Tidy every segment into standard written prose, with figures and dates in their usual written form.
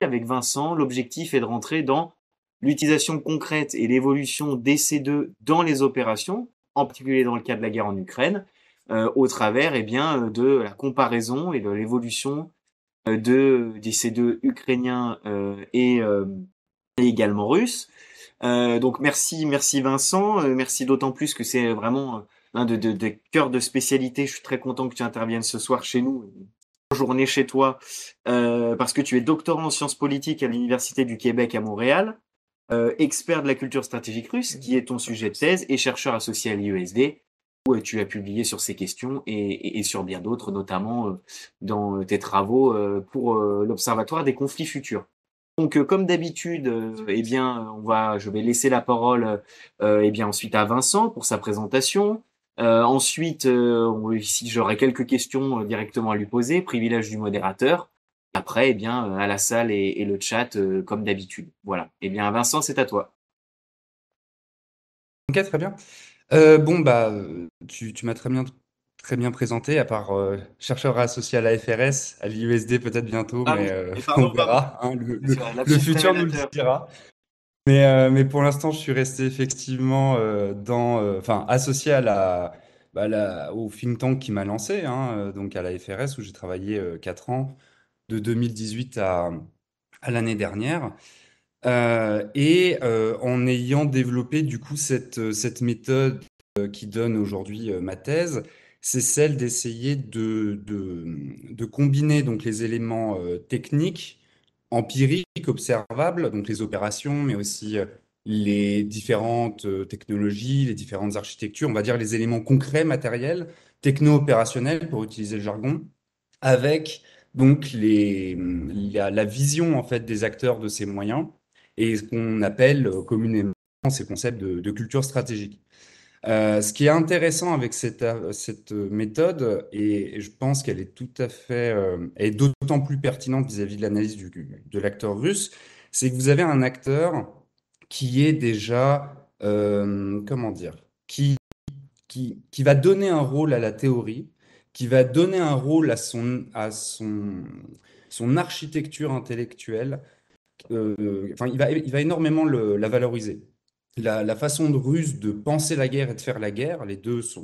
avec Vincent, l'objectif est de rentrer dans l'utilisation concrète et l'évolution des C2 dans les opérations, en particulier dans le cas de la guerre en Ukraine, au travers de la comparaison et de l'évolution des C2 ukrainiens et également russes. Donc merci Vincent, merci d'autant plus que c'est vraiment l'un de cœurs de spécialité. Je suis très content que tu interviennes ce soir chez nous, en journée chez toi, parce que tu es doctorant en sciences politiques à l'Université du Québec à Montréal, expert de la culture stratégique russe, qui est ton sujet de thèse, et chercheur associé à l'IESD, où tu as publié sur ces questions et sur bien d'autres, notamment dans tes travaux pour l'Observatoire des conflits futurs. Donc, comme d'habitude, je vais laisser la parole, ensuite à Vincent pour sa présentation. Ensuite, si j'aurai quelques questions directement à lui poser, privilège du modérateur. Après, à la salle et le chat, comme d'habitude. Voilà. Vincent, c'est à toi. Ok, très bien. Tu m'as très bien présenté, à part chercheur associé à la FRS, à l'IUSD peut-être bientôt, Ah mais oui, et on pardon. verra, hein, le Lapsus futur nous le révélateur. dira. Mais pour l'instant, je suis resté effectivement associé à au think tank qui m'a lancé, hein, donc à la FRS, où j'ai travaillé 4 ans, de 2018 à l'année dernière. En ayant développé du coup cette méthode qui donne aujourd'hui ma thèse, c'est celle d'essayer de combiner donc les éléments techniques, empiriques, observables, donc les opérations, mais aussi les différentes technologies, les différentes architectures, on va dire les éléments concrets, matériels, techno-opérationnels pour utiliser le jargon, avec donc la vision en fait des acteurs de ces moyens et ce qu'on appelle communément ces concepts de culture stratégique. Ce qui est intéressant avec cette méthode, et je pense qu'elle est tout à fait, elle est d'autant plus pertinente vis-à-vis de l'analyse de l'acteur russe, c'est que vous avez un acteur qui est déjà, comment dire, qui va donner un rôle à la théorie, qui va donner un rôle son architecture intellectuelle. Il va énormément la valoriser. La façon de russe de penser la guerre et de faire la guerre, les deux se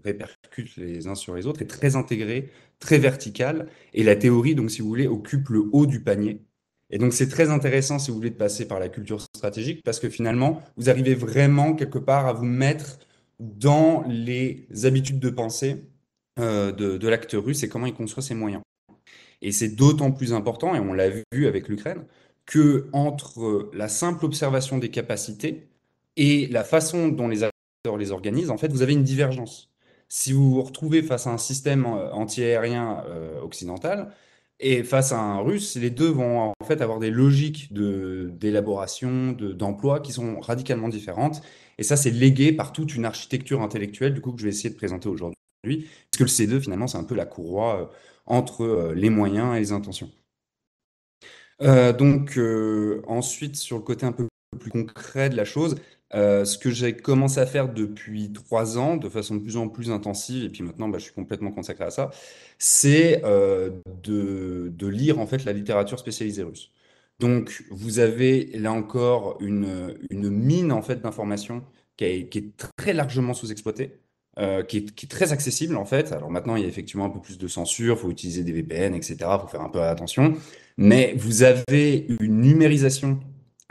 répercutent les uns sur les autres, est très intégrée, très verticale. Et la théorie, donc, si vous voulez, occupe le haut du panier. Et donc, c'est très intéressant, si vous voulez, de passer par la culture stratégique, parce que finalement, vous arrivez vraiment quelque part à vous mettre dans les habitudes de pensée de l'acteur russe et comment il conçoit ses moyens. Et c'est d'autant plus important, et on l'a vu avec l'Ukraine, que entre la simple observation des capacités et la façon dont les acteurs les organisent, en fait, vous avez une divergence. Si vous vous retrouvez face à un système antiaérien occidental et face à un russe, les deux vont en fait avoir des logiques d'élaboration, d'emploi qui sont radicalement différentes. Et ça, c'est légué par toute une architecture intellectuelle, du coup, que je vais essayer de présenter aujourd'hui. Parce que le C2, finalement, c'est un peu la courroie entre les moyens et les intentions. Ensuite, sur le côté un peu plus concret de la chose, ce que j'ai commencé à faire depuis 3 ans, de façon de plus en plus intensive, et puis maintenant, je suis complètement consacré à ça, c'est de lire en fait la littérature spécialisée russe. Donc, vous avez là encore une mine en fait d'informations qui est très largement sous-exploitée, qui est très accessible en fait. Alors maintenant, il y a effectivement un peu plus de censure, il faut utiliser des VPN, etc. Il faut faire un peu attention. Mais vous avez une numérisation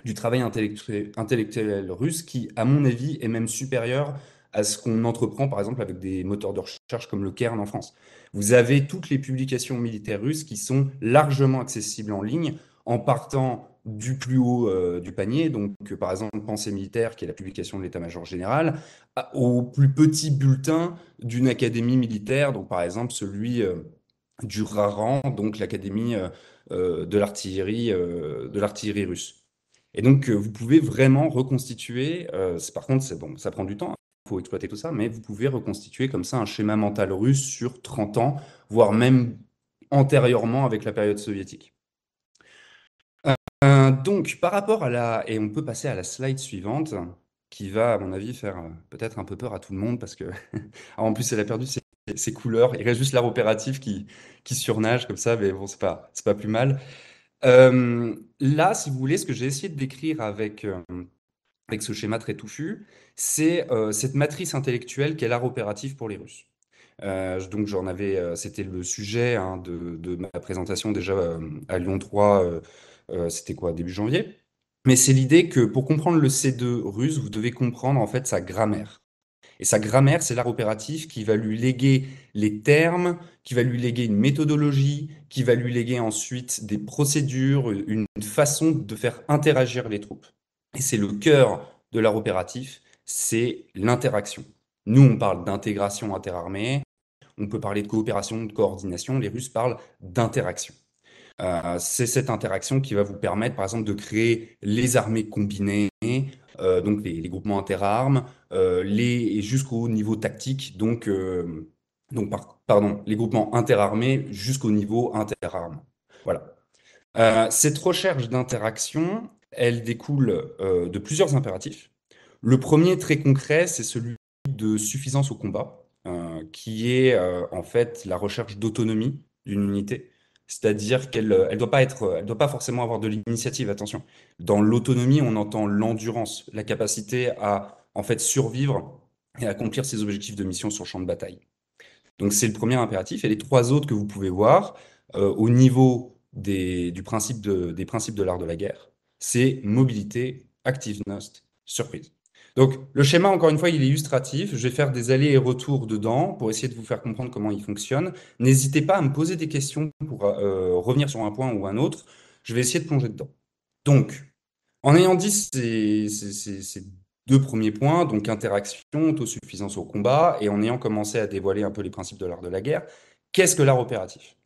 du travail intellectuel russe qui, à mon avis, est même supérieure à ce qu'on entreprend, par exemple, avec des moteurs de recherche comme le Cairn en France. Vous avez toutes les publications militaires russes qui sont largement accessibles en ligne, en partant du plus haut du panier, donc par exemple Pensée militaire, qui est la publication de l'état-major général, au plus petit bulletin d'une académie militaire, donc par exemple celui du RARAN, donc l'académie de l'artillerie russe. Et donc, vous pouvez vraiment reconstituer, par contre, c'est bon, ça prend du temps, il faut exploiter tout ça, mais vous pouvez reconstituer comme ça un schéma mental russe sur 30 ans, voire même antérieurement avec la période soviétique. Donc, par rapport à et on peut passer à la slide suivante, qui va, à mon avis, faire peut-être un peu peur à tout le monde, parce que, en plus, elle a perdu ses couleurs, il reste juste l'art opératif qui surnage comme ça, mais bon, c'est pas plus mal. Là, si vous voulez, ce que j'ai essayé de décrire avec ce schéma très touffu, c'est cette matrice intellectuelle qu'est l'art opératif pour les Russes. Donc c'était le sujet hein, de ma présentation déjà à Lyon 3, c'était quoi, début janvier? Mais c'est l'idée que pour comprendre le C2 russe, vous devez comprendre en fait sa grammaire. Et sa grammaire, c'est l'art opératif qui va lui léguer les termes, qui va lui léguer une méthodologie, qui va lui léguer ensuite des procédures, une façon de faire interagir les troupes. Et c'est le cœur de l'art opératif, c'est l'interaction. Nous, on parle d'intégration interarmée, on peut parler de coopération, de coordination, les Russes parlent d'interaction. C'est cette interaction qui va vous permettre, par exemple, de créer les armées combinées, donc les groupements interarmes, et jusqu'au niveau tactique, pardon, les groupements interarmés jusqu'au niveau interarmes. Voilà. Cette recherche d'interaction, elle découle de plusieurs impératifs. Le premier très concret, c'est celui de suffisance au combat, qui est en fait la recherche d'autonomie d'une unité. C'est-à-dire elle doit pas forcément avoir de l'initiative, attention. Dans l'autonomie, on entend l'endurance, la capacité à en fait survivre et accomplir ses objectifs de mission sur le champ de bataille. Donc c'est le premier impératif. Et les trois autres que vous pouvez voir au niveau des principes de l'art de la guerre, c'est mobilité, activeness, surprise. Donc le schéma, encore une fois, il est illustratif. Je vais faire des allers et retours dedans pour essayer de vous faire comprendre comment il fonctionne. N'hésitez pas à me poser des questions pour revenir sur un point ou un autre. Je vais essayer de plonger dedans. Donc, en ayant dit ces deux premiers points, donc interaction, autosuffisance au combat, et en ayant commencé à dévoiler un peu les principes de l'art de la guerre, qu'est-ce que l'art opératif?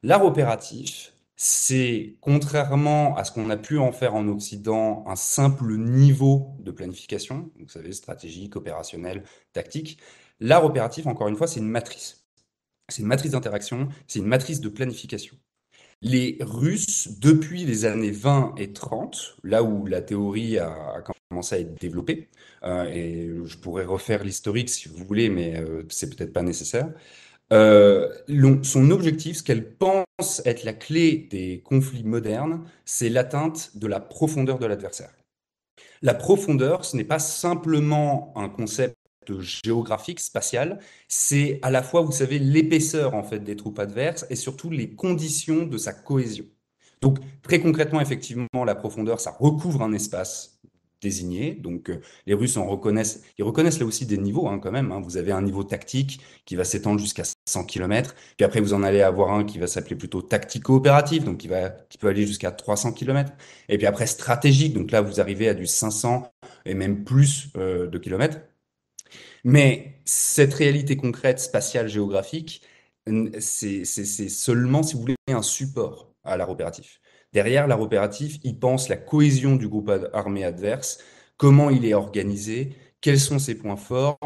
L'art opératif, c'est, contrairement à ce qu'on a pu en faire en Occident, un simple niveau de planification, vous savez, stratégique, opérationnel, tactique. L'art opératif, encore une fois, c'est une matrice. C'est une matrice d'interaction, c'est une matrice de planification. Les Russes, depuis les années 20 et 30, là où la théorie a commencé à être développée, et je pourrais refaire l'historique si vous voulez, mais c'est peut-être pas nécessaire. Son objectif, ce qu'elle pense être la clé des conflits modernes, c'est l'atteinte de la profondeur de l'adversaire. La profondeur, ce n'est pas simplement un concept géographique, spatial, c'est à la fois, vous savez, l'épaisseur en fait des troupes adverses et surtout les conditions de sa cohésion. Donc très concrètement, effectivement, la profondeur, ça recouvre un espace désigné. Donc les Russes ils reconnaissent là aussi des niveaux hein, quand même. Hein. Vous avez un niveau tactique qui va s'étendre jusqu'à 100 km, puis après vous en allez avoir un qui va s'appeler plutôt tactico-opératif, donc qui peut aller jusqu'à 300 km. Et puis après stratégique, donc là vous arrivez à du 500 et même plus de kilomètres. Mais cette réalité concrète, spatiale, géographique, c'est seulement, si vous voulez, un support à l'art opératif. Derrière l'art opératif, il pense la cohésion du groupe armé adverse, comment il est organisé, quels sont ses points forts,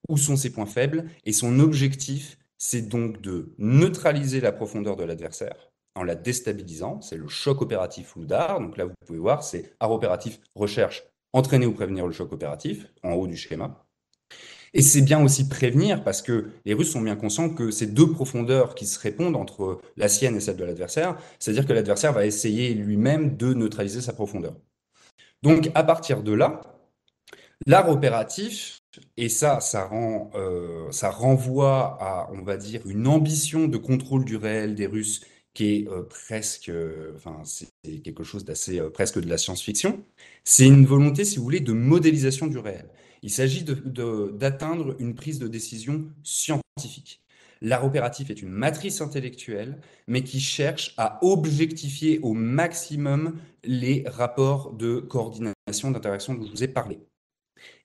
où sont ses points faibles, et son objectif, c'est donc de neutraliser la profondeur de l'adversaire en la déstabilisant. C'est le choc opératif ou d'art. Donc là, vous pouvez voir, c'est art opératif, recherche, entraîner ou prévenir le choc opératif, en haut du schéma. Et c'est bien aussi prévenir parce que les Russes sont bien conscients que ces deux profondeurs qui se répondent entre la sienne et celle de l'adversaire, c'est-à-dire que l'adversaire va essayer lui-même de neutraliser sa profondeur. Donc à partir de là, l'art opératif, et ça renvoie à, on va dire, une ambition de contrôle du réel des Russes qui est presque, enfin, c'est quelque chose d'assez presque de la science-fiction. C'est une volonté, si vous voulez, de modélisation du réel. Il s'agit d'atteindre une prise de décision scientifique. L'art opératif est une matrice intellectuelle, mais qui cherche à objectifier au maximum les rapports de coordination, d'interaction dont je vous ai parlé.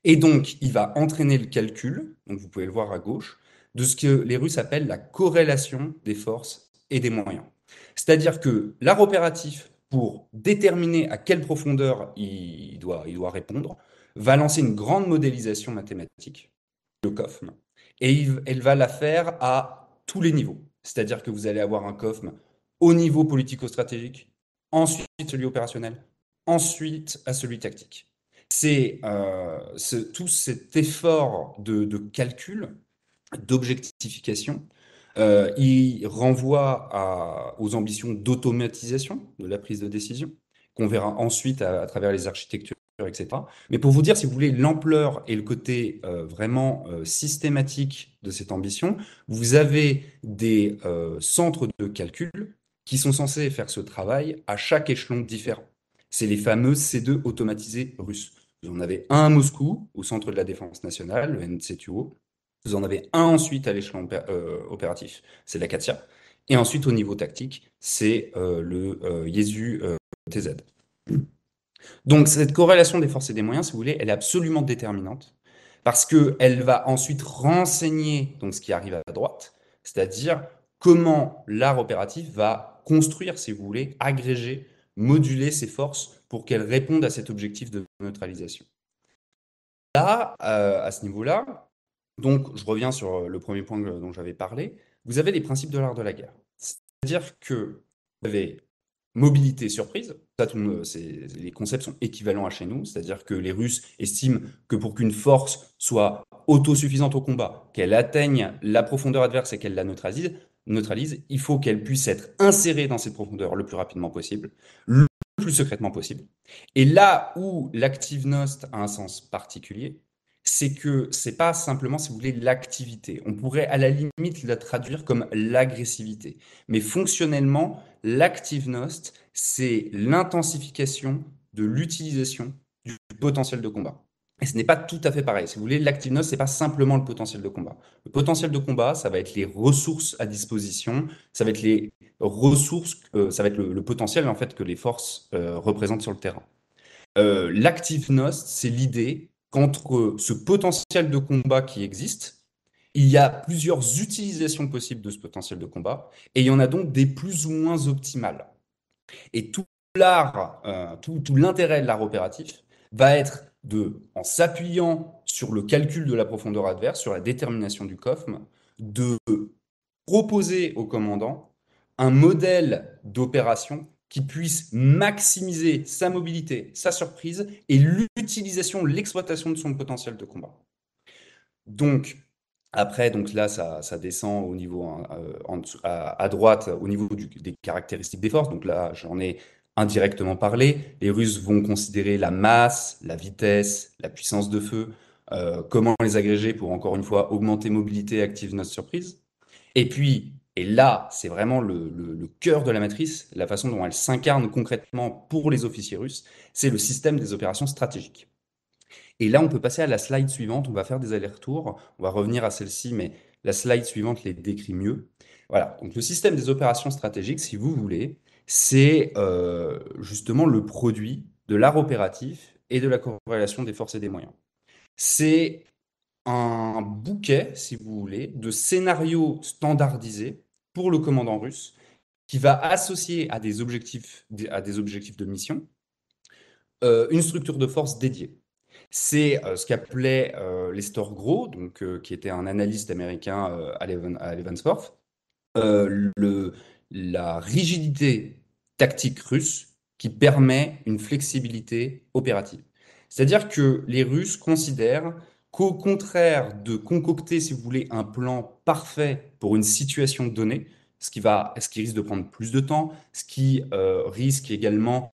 Et donc, il va entraîner le calcul, donc vous pouvez le voir à gauche, de ce que les Russes appellent la corrélation des forces et des moyens. C'est-à-dire que l'art opératif, pour déterminer à quelle profondeur il doit répondre, va lancer une grande modélisation mathématique, le COFM, et elle va la faire à tous les niveaux. C'est-à-dire que vous allez avoir un COFM au niveau politico-stratégique, ensuite celui opérationnel, ensuite à celui tactique. C'est tout cet effort de calcul, d'objectification, Il renvoie aux ambitions d'automatisation de la prise de décision, qu'on verra ensuite à travers les architectures, etc. Mais pour vous dire, si vous voulez, l'ampleur et le côté vraiment systématique de cette ambition, vous avez des centres de calcul qui sont censés faire ce travail à chaque échelon différent. C'est les fameux C2 automatisés russes. Vous en avez un à Moscou, au centre de la défense nationale, le NCTUO. Vous en avez un ensuite à l'échelon opératif, c'est la Katia. Et ensuite, au niveau tactique, c'est le Yesu TZ. Donc, cette corrélation des forces et des moyens, si vous voulez, elle est absolument déterminante parce qu'elle va ensuite renseigner donc, ce qui arrive à droite, c'est-à-dire comment l'art opératif va construire, si vous voulez, agréger, moduler ses forces pour qu'elles répondent à cet objectif de neutralisation. Là, à ce niveau-là, donc je reviens sur le premier point dont j'avais parlé, vous avez les principes de l'art de la guerre. C'est-à-dire que vous avez mobilité surprise, ça, les concepts sont équivalents à chez nous, c'est-à-dire que les Russes estiment que pour qu'une force soit autosuffisante au combat, qu'elle atteigne la profondeur adverse et qu'elle la neutralise, il faut qu'elle puisse être insérée dans cette profondeur le plus rapidement possible, le plus secrètement possible. Et là où l'active-nost a un sens particulier, c'est que c'est pas simplement, si vous voulez, l'activité. On pourrait à la limite la traduire comme l'agressivité. Mais fonctionnellement, l'active-nost, c'est l'intensification de l'utilisation du potentiel de combat. Et ce n'est pas tout à fait pareil. Si vous voulez, l'active-nost, c'est pas simplement le potentiel de combat. Le potentiel de combat, ça va être les ressources à disposition, ça va être les ressources, ça va être le potentiel en fait que les forces représentent sur le terrain. L'active-nost, c'est l'idée qu'entre ce potentiel de combat qui existe, il y a plusieurs utilisations possibles de ce potentiel de combat, et il y en a donc des plus ou moins optimales. Et tout l'art, tout l'intérêt de l'art opératif va être en s'appuyant sur le calcul de la profondeur adverse, sur la détermination du COFM, de proposer au commandant un modèle d'opération qui puisse maximiser sa mobilité, sa surprise et l'utilisation, l'exploitation de son potentiel de combat. Donc, après, donc là, ça descend au niveau à droite, au niveau des caractéristiques des forces. Donc là, j'en ai indirectement parlé. Les Russes vont considérer la masse, la vitesse, la puissance de feu, comment les agréger pour, encore une fois, augmenter mobilité, active notre surprise. Et puis, et là, c'est vraiment le cœur de la matrice, la façon dont elle s'incarne concrètement pour les officiers russes, c'est le système des opérations stratégiques. Et là, on peut passer à la slide suivante, on va faire des allers-retours, on va revenir à celle-ci, mais la slide suivante les décrit mieux. Voilà, donc le système des opérations stratégiques, si vous voulez, c'est justement le produit de l'art opératif et de la corrélation des forces et des moyens. C'est un bouquet, si vous voulez, de scénarios standardisés pour le commandant russe qui va associer à des objectifs de mission une structure de force dédiée. C'est ce qu'appelait Lester Gros, donc, qui était un analyste américain à Leavenworth, euh, le- la rigidité tactique russe qui permet une flexibilité opérative. C'est-à-dire que les Russes considèrent qu'au contraire de concocter, si vous voulez, un plan parfait pour une situation donnée, ce qui risque de prendre plus de temps, ce qui risque également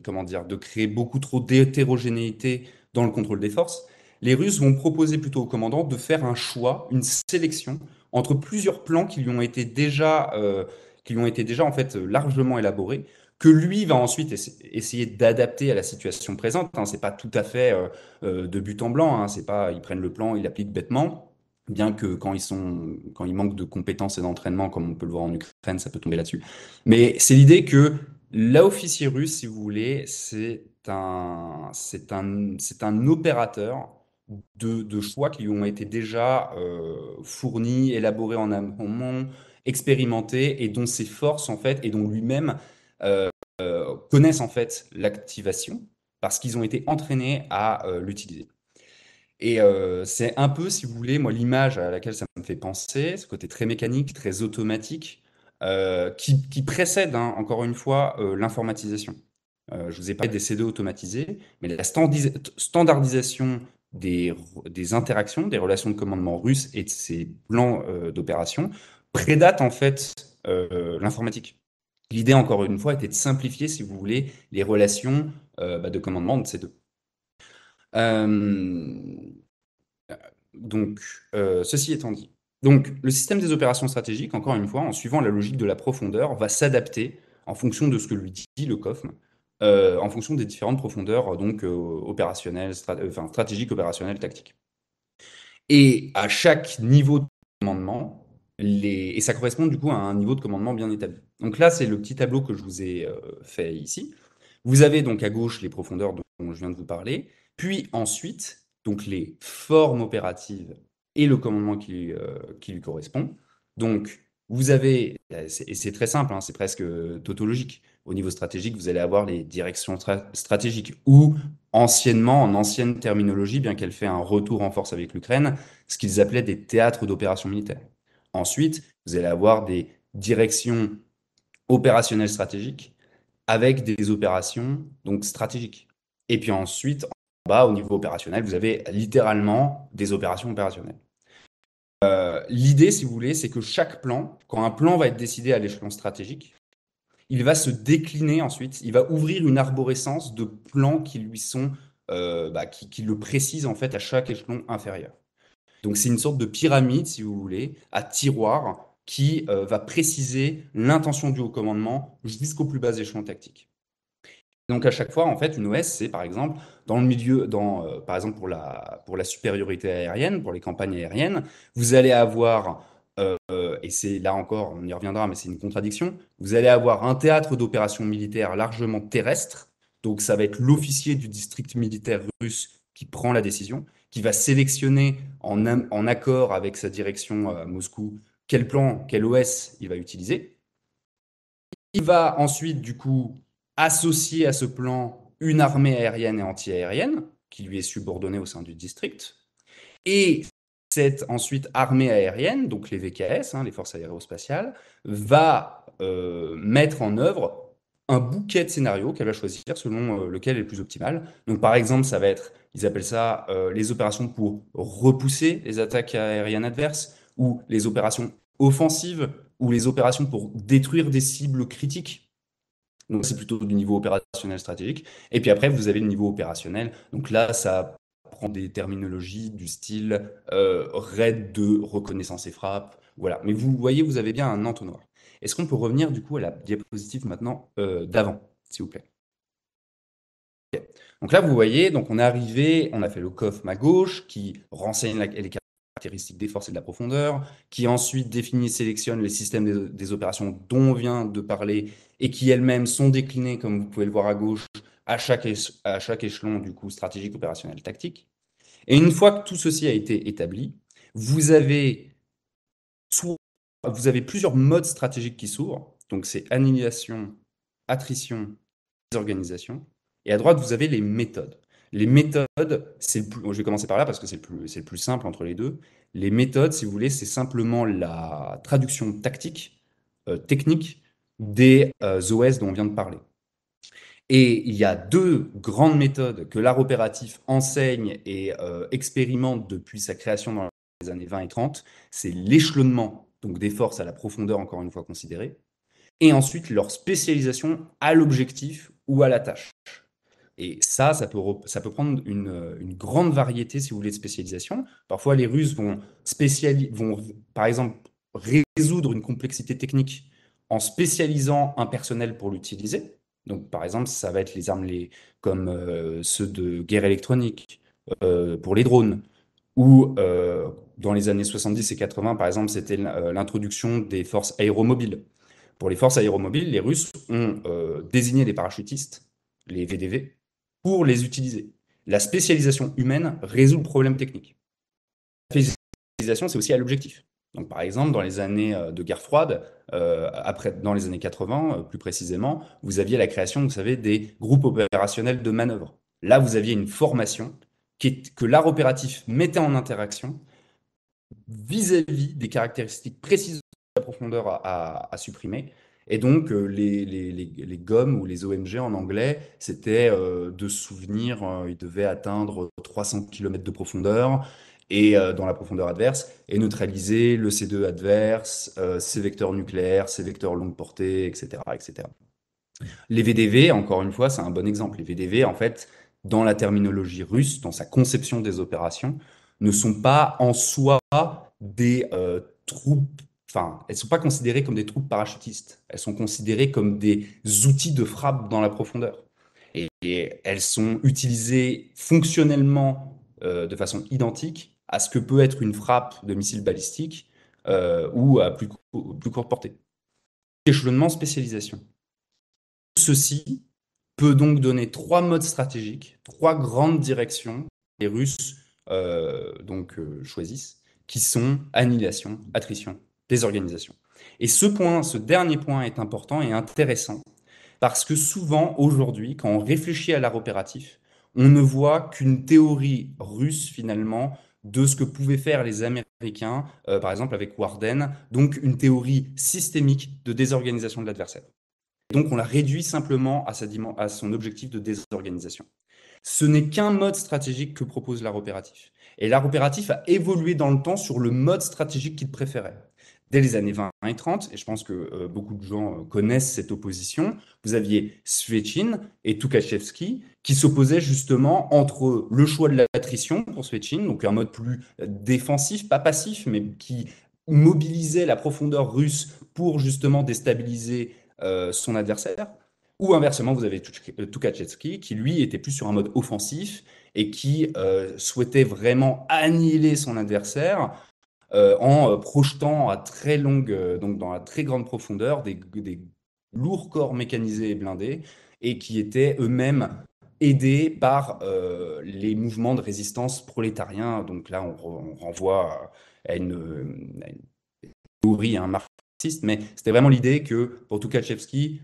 comment dire, de créer beaucoup trop d'hétérogénéité dans le contrôle des forces, les Russes vont proposer plutôt au commandant de faire un choix, une sélection entre plusieurs plans qui lui ont été déjà en fait largement élaborés, que lui va ensuite essayer d'adapter à la situation présente. Hein. C'est pas tout à fait de but en blanc. Hein. C'est pas ils prennent le plan, ils l'appliquent bêtement. Bien que quand ils manquent de compétences et d'entraînement, comme on peut le voir en Ukraine, ça peut tomber là-dessus. Mais c'est l'idée que l'officier russe, si vous voulez, c'est un opérateur de choix qui lui ont été déjà fournis, élaborés en amont, expérimentés, et dont ses forces, en fait, et dont lui-même euh, connaissent, en fait, l'activation, parce qu'ils ont été entraînés à l'utiliser. Et c'est un peu, si vous voulez, moi, l'image à laquelle ça me fait penser, ce côté très mécanique, très automatique, qui précède, hein, encore une fois, l'informatisation. Je vous ai parlé des C2 automatisés, mais la standardisation des interactions, des relations de commandement russes et de ces plans d'opération prédatent en fait l'informatique. L'idée, encore une fois, était de simplifier, si vous voulez, les relations de commandement de ces deux. Euh, donc, ceci étant dit, donc, le système des opérations stratégiques, encore une fois, en suivant la logique de la profondeur, va s'adapter en fonction de ce que lui dit le COFM, en fonction des différentes profondeurs donc opérationnelles, enfin, stratégiques, opérationnelles, tactiques. Et à chaque niveau de commandement, et ça correspond du coup à un niveau de commandement bien établi. Donc là, c'est le petit tableau que je vous ai fait ici. Vous avez donc à gauche les profondeurs dont je viens de vous parler, puis ensuite donc les formes opératives et le commandement qui lui correspond. Donc vous avez, et c'est très simple, hein, c'est presque tautologique. Au niveau stratégique, vous allez avoir les directions stratégiques ou anciennement, en ancienne terminologie, bien qu'elle fait un retour en force avec l'Ukraine, ce qu'ils appelaient des théâtres d'opérations militaires. Ensuite, vous allez avoir des directions opérationnelles stratégiques avec des opérations donc stratégiques. Et puis ensuite, en bas, au niveau opérationnel, vous avez littéralement des opérations opérationnelles. L'idée, si vous voulez, c'est que chaque plan, quand un plan va être décidé à l'échelon stratégique, il va se décliner ensuite, il va ouvrir une arborescence de plans qui lui sont, qui le précisent en fait à chaque échelon inférieur. Donc c'est une sorte de pyramide, si vous voulez, à tiroir qui va préciser l'intention du haut commandement jusqu'au plus bas échelon tactique. Donc à chaque fois, en fait, une OS, c'est par exemple dans le milieu, par exemple pour la supériorité aérienne, pour les campagnes aériennes, vous allez avoir, et c'est là encore, on y reviendra, mais c'est une contradiction, vous allez avoir un théâtre d'opérations militaires largement terrestre, donc ça va être l'officier du district militaire russe qui prend la décision, qui va sélectionner en accord avec sa direction à Moscou quel plan, quel OS il va utiliser. Il va ensuite, du coup, associer à ce plan une armée aérienne et anti-aérienne, qui lui est subordonnée au sein du district. Et cette ensuite armée aérienne, donc les VKS, hein, les forces aérospatiales, va mettre en œuvre un bouquet de scénarios qu'elle va choisir selon lequel est le plus optimal. Donc par exemple, ça va être, ils appellent ça les opérations pour repousser les attaques aériennes adverses, ou les opérations offensives, ou les opérations pour détruire des cibles critiques. Donc c'est plutôt du niveau opérationnel stratégique. Et puis après, vous avez le niveau opérationnel. Donc là, ça prend des terminologies du style raid de reconnaissance et frappe. Voilà. Mais vous voyez, vous avez bien un entonnoir. Est-ce qu'on peut revenir du coup à la diapositive maintenant d'avant, s'il vous plaît? Ok. Donc là, vous voyez, donc on est arrivé, on a fait le COFM à gauche qui renseigne les caractéristiques des forces et de la profondeur, qui ensuite définit et sélectionne les systèmes des opérations dont on vient de parler et qui elles-mêmes sont déclinées, comme vous pouvez le voir à gauche, à chaque échelon du coup stratégique, opérationnel, tactique. Et une fois que tout ceci a été établi, vous avez, vous avez plusieurs modes stratégiques qui s'ouvrent. Donc c'est annihilation, attrition, désorganisation. Et à droite, vous avez les méthodes. Les méthodes, je vais commencer par là parce que c'est le plus simple entre les deux. Les méthodes, si vous voulez, c'est simplement la traduction tactique, technique des OS dont on vient de parler. Et il y a deux grandes méthodes que l'art opératif enseigne et expérimente depuis sa création dans les années 20 et 30. C'est l'échelonnement, donc des forces à la profondeur, encore une fois considérée, et ensuite leur spécialisation à l'objectif ou à la tâche. Et ça peut prendre une grande variété, si vous voulez, de spécialisation. Parfois, les Russes vont, par exemple, résoudre une complexité technique en spécialisant un personnel pour l'utiliser. Donc, par exemple, ça va être les armes comme ceux de guerre électronique, pour les drones, ou dans les années 70 et 80, par exemple, c'était l'introduction des forces aéromobiles. Pour les forces aéromobiles, les Russes ont désigné des parachutistes, les VDV, pour les utiliser. La spécialisation humaine résout le problème technique. La spécialisation, c'est aussi à l'objectif. Donc, par exemple, dans les années de guerre froide, dans les années 80, plus précisément, vous aviez la création, vous savez, des groupes opérationnels de manœuvre. Là, vous aviez une formation que l'art opératif mettait en interaction vis-à-vis des caractéristiques précises de la profondeur à supprimer. Et donc, les GOM ou les OMG en anglais, c'était de souvenirs, ils devaient atteindre 300 km de profondeur et dans la profondeur adverse, et neutraliser le C2 adverse, ses vecteurs nucléaires, ses vecteurs longue portée, etc., etc. Les VDV, encore une fois, c'est un bon exemple. Les VDV, en fait, dans la terminologie russe, dans sa conception des opérations, ne sont pas en soi des troupes, enfin, elles ne sont pas considérées comme des troupes parachutistes. Elles sont considérées comme des outils de frappe dans la profondeur. Et elles sont utilisées fonctionnellement de façon identique à ce que peut être une frappe de missile balistique ou à plus courte portée. Échelonnement, spécialisation. Ceci peut donc donner trois modes stratégiques, trois grandes directions que les Russes choisissent, qui sont annihilation, attrition, désorganisation. Et ce dernier point est important et intéressant parce que souvent, aujourd'hui, quand on réfléchit à l'art opératif, on ne voit qu'une théorie russe finalement de ce que pouvaient faire les Américains, par exemple avec Warden, donc une théorie systémique de désorganisation de l'adversaire. Donc on la réduit simplement à son objectif de désorganisation. Ce n'est qu'un mode stratégique que propose l'art opératif. Et l'art opératif a évolué dans le temps sur le mode stratégique qu'il préférait. Dès les années 20 et 30, et je pense que beaucoup de gens connaissent cette opposition, vous aviez Svechin et Tukhachevsky qui s'opposaient justement entre le choix de l'attrition pour Svechin, donc un mode plus défensif, pas passif, mais qui mobilisait la profondeur russe pour justement déstabiliser son adversaire. Ou inversement, vous avez Tukhachevsky qui, lui, était plus sur un mode offensif et qui souhaitait vraiment annihiler son adversaire en projetant à très longue, donc dans la très grande profondeur, des lourds corps mécanisés et blindés et qui étaient eux-mêmes aidés par les mouvements de résistance prolétariens. Donc là, on renvoie à une théorie marxiste, mais c'était vraiment l'idée que pour Tukhachevsky,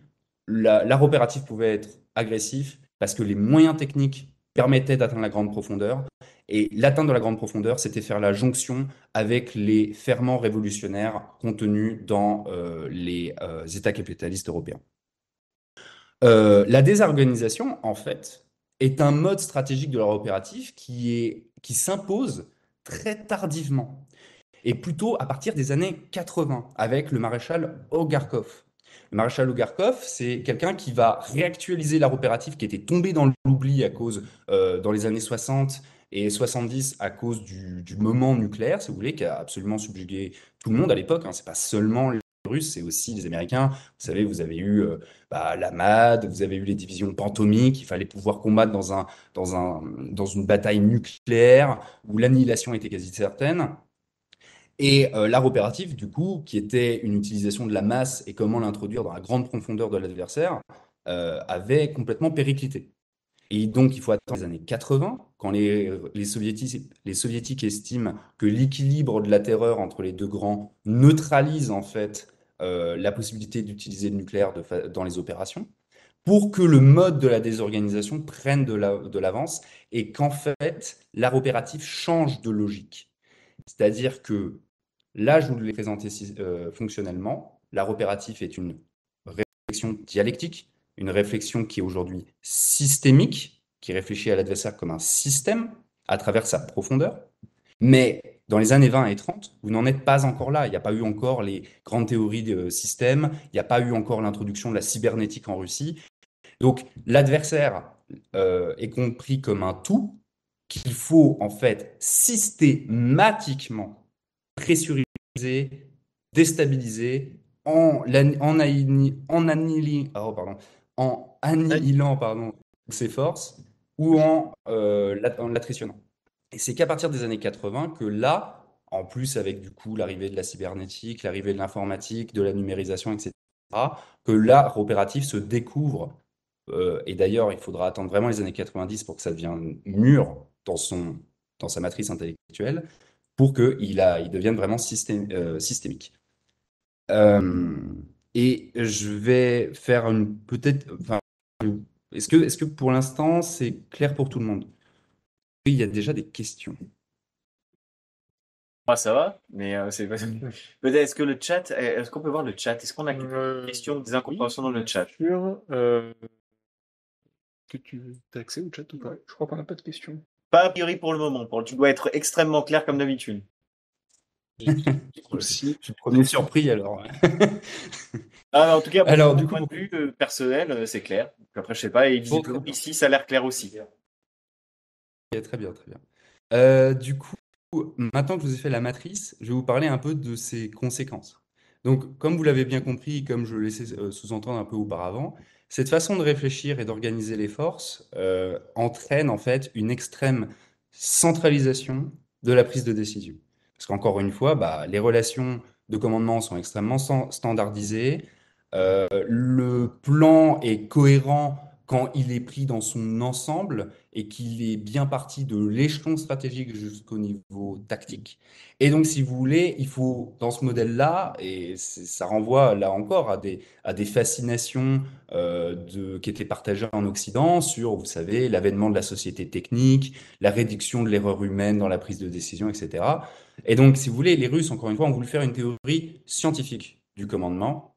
l'art opératif pouvait être agressif parce que les moyens techniques permettaient d'atteindre la grande profondeur. Et l'atteinte de la grande profondeur, c'était faire la jonction avec les ferments révolutionnaires contenus dans les États capitalistes européens. La désorganisation, en fait, est un mode stratégique de l'art opératif qui s'impose très tardivement et plutôt à partir des années 80 avec le maréchal Ogarkov. Le maréchal Ogarkov, c'est quelqu'un qui va réactualiser l'art opératif qui était tombé dans l'oubli à cause, dans les années 60 et 70 à cause du moment nucléaire, si vous voulez, qui a absolument subjugué tout le monde à l'époque. Hein. C'est pas seulement les Russes, c'est aussi les Américains. Vous savez, vous avez eu la MAD, vous avez eu les divisions pantomiques, il fallait pouvoir combattre dans une bataille nucléaire où l'annihilation était quasi certaine. Et l'art opératif, du coup, qui était une utilisation de la masse et comment l'introduire dans la grande profondeur de l'adversaire, avait complètement périclité. Et donc, il faut attendre les années 80, quand les Soviétiques estiment que l'équilibre de la terreur entre les deux grands neutralise en fait la possibilité d'utiliser le nucléaire dans les opérations, pour que le mode de la désorganisation prenne de l'avance et qu'en fait, l'art opératif change de logique. C'est-à-dire que là, je vous l'ai présenté fonctionnellement. L'art opératif est une réflexion dialectique, une réflexion qui est aujourd'hui systémique, qui réfléchit à l'adversaire comme un système à travers sa profondeur. Mais dans les années 20 et 30, vous n'en êtes pas encore là. Il n'y a pas eu encore les grandes théories de système, il n'y a pas eu encore l'introduction de la cybernétique en Russie. Donc l'adversaire est compris comme un tout qu'il faut en fait systématiquement pressuriser, déstabiliser en annihilant pardon, ses forces ou en l'attitionnant. Et c'est qu'à partir des années 80 que là, en plus avec du coup l'arrivée de la cybernétique, l'arrivée de l'informatique, de la numérisation, etc., que l'art opératif se découvre. Et d'ailleurs, il faudra attendre vraiment les années 90 pour que ça devienne mûr dans sa matrice intellectuelle pour qu'il devienne vraiment systémique. Euh, et je vais faire est-ce que pour l'instant c'est clair pour tout le monde? Oui, il y a déjà des questions. Ah, ça va, mais c'est pas... Peut-être, est-ce que le chat, est-ce qu'on peut voir le chat? Est-ce qu'on a quelques questions, des Oui, incompréhensions dans le bien chat? sûr. Que tu as accès au chat ou pas? Je crois qu'on n'a pas de questions. Pas a priori pour le moment. Tu dois être extrêmement clair comme d'habitude. Aussi. Je suis le premier surpris alors. Ah, mais en tout cas, bon, Alors, de du mon coup, point de vue personnel, c'est clair. Donc après, je sais pas, et bon, très visiblement bien. ici, ça a l'air clair aussi. Ok, très bien, très bien. Du coup, maintenant que je vous ai fait la matrice, je vais vous parler un peu de ses conséquences. Donc, comme vous l'avez bien compris, comme je le laissais sous-entendre un peu auparavant, cette façon de réfléchir et d'organiser les forces entraîne en fait une extrême centralisation de la prise de décision. Parce qu'encore une fois, bah, les relations de commandement sont extrêmement standardisées. Le plan est cohérent quand il est pris dans son ensemble et qu'il est bien parti de l'échelon stratégique jusqu'au niveau tactique. Et donc, si vous voulez, il faut, dans ce modèle-là, et ça renvoie là encore à des fascinations qui étaient partagées en Occident sur, vous savez, l'avènement de la société technique, la réduction de l'erreur humaine dans la prise de décision, etc. Et donc, si vous voulez, les Russes, encore une fois, ont voulu faire une théorie scientifique du commandement.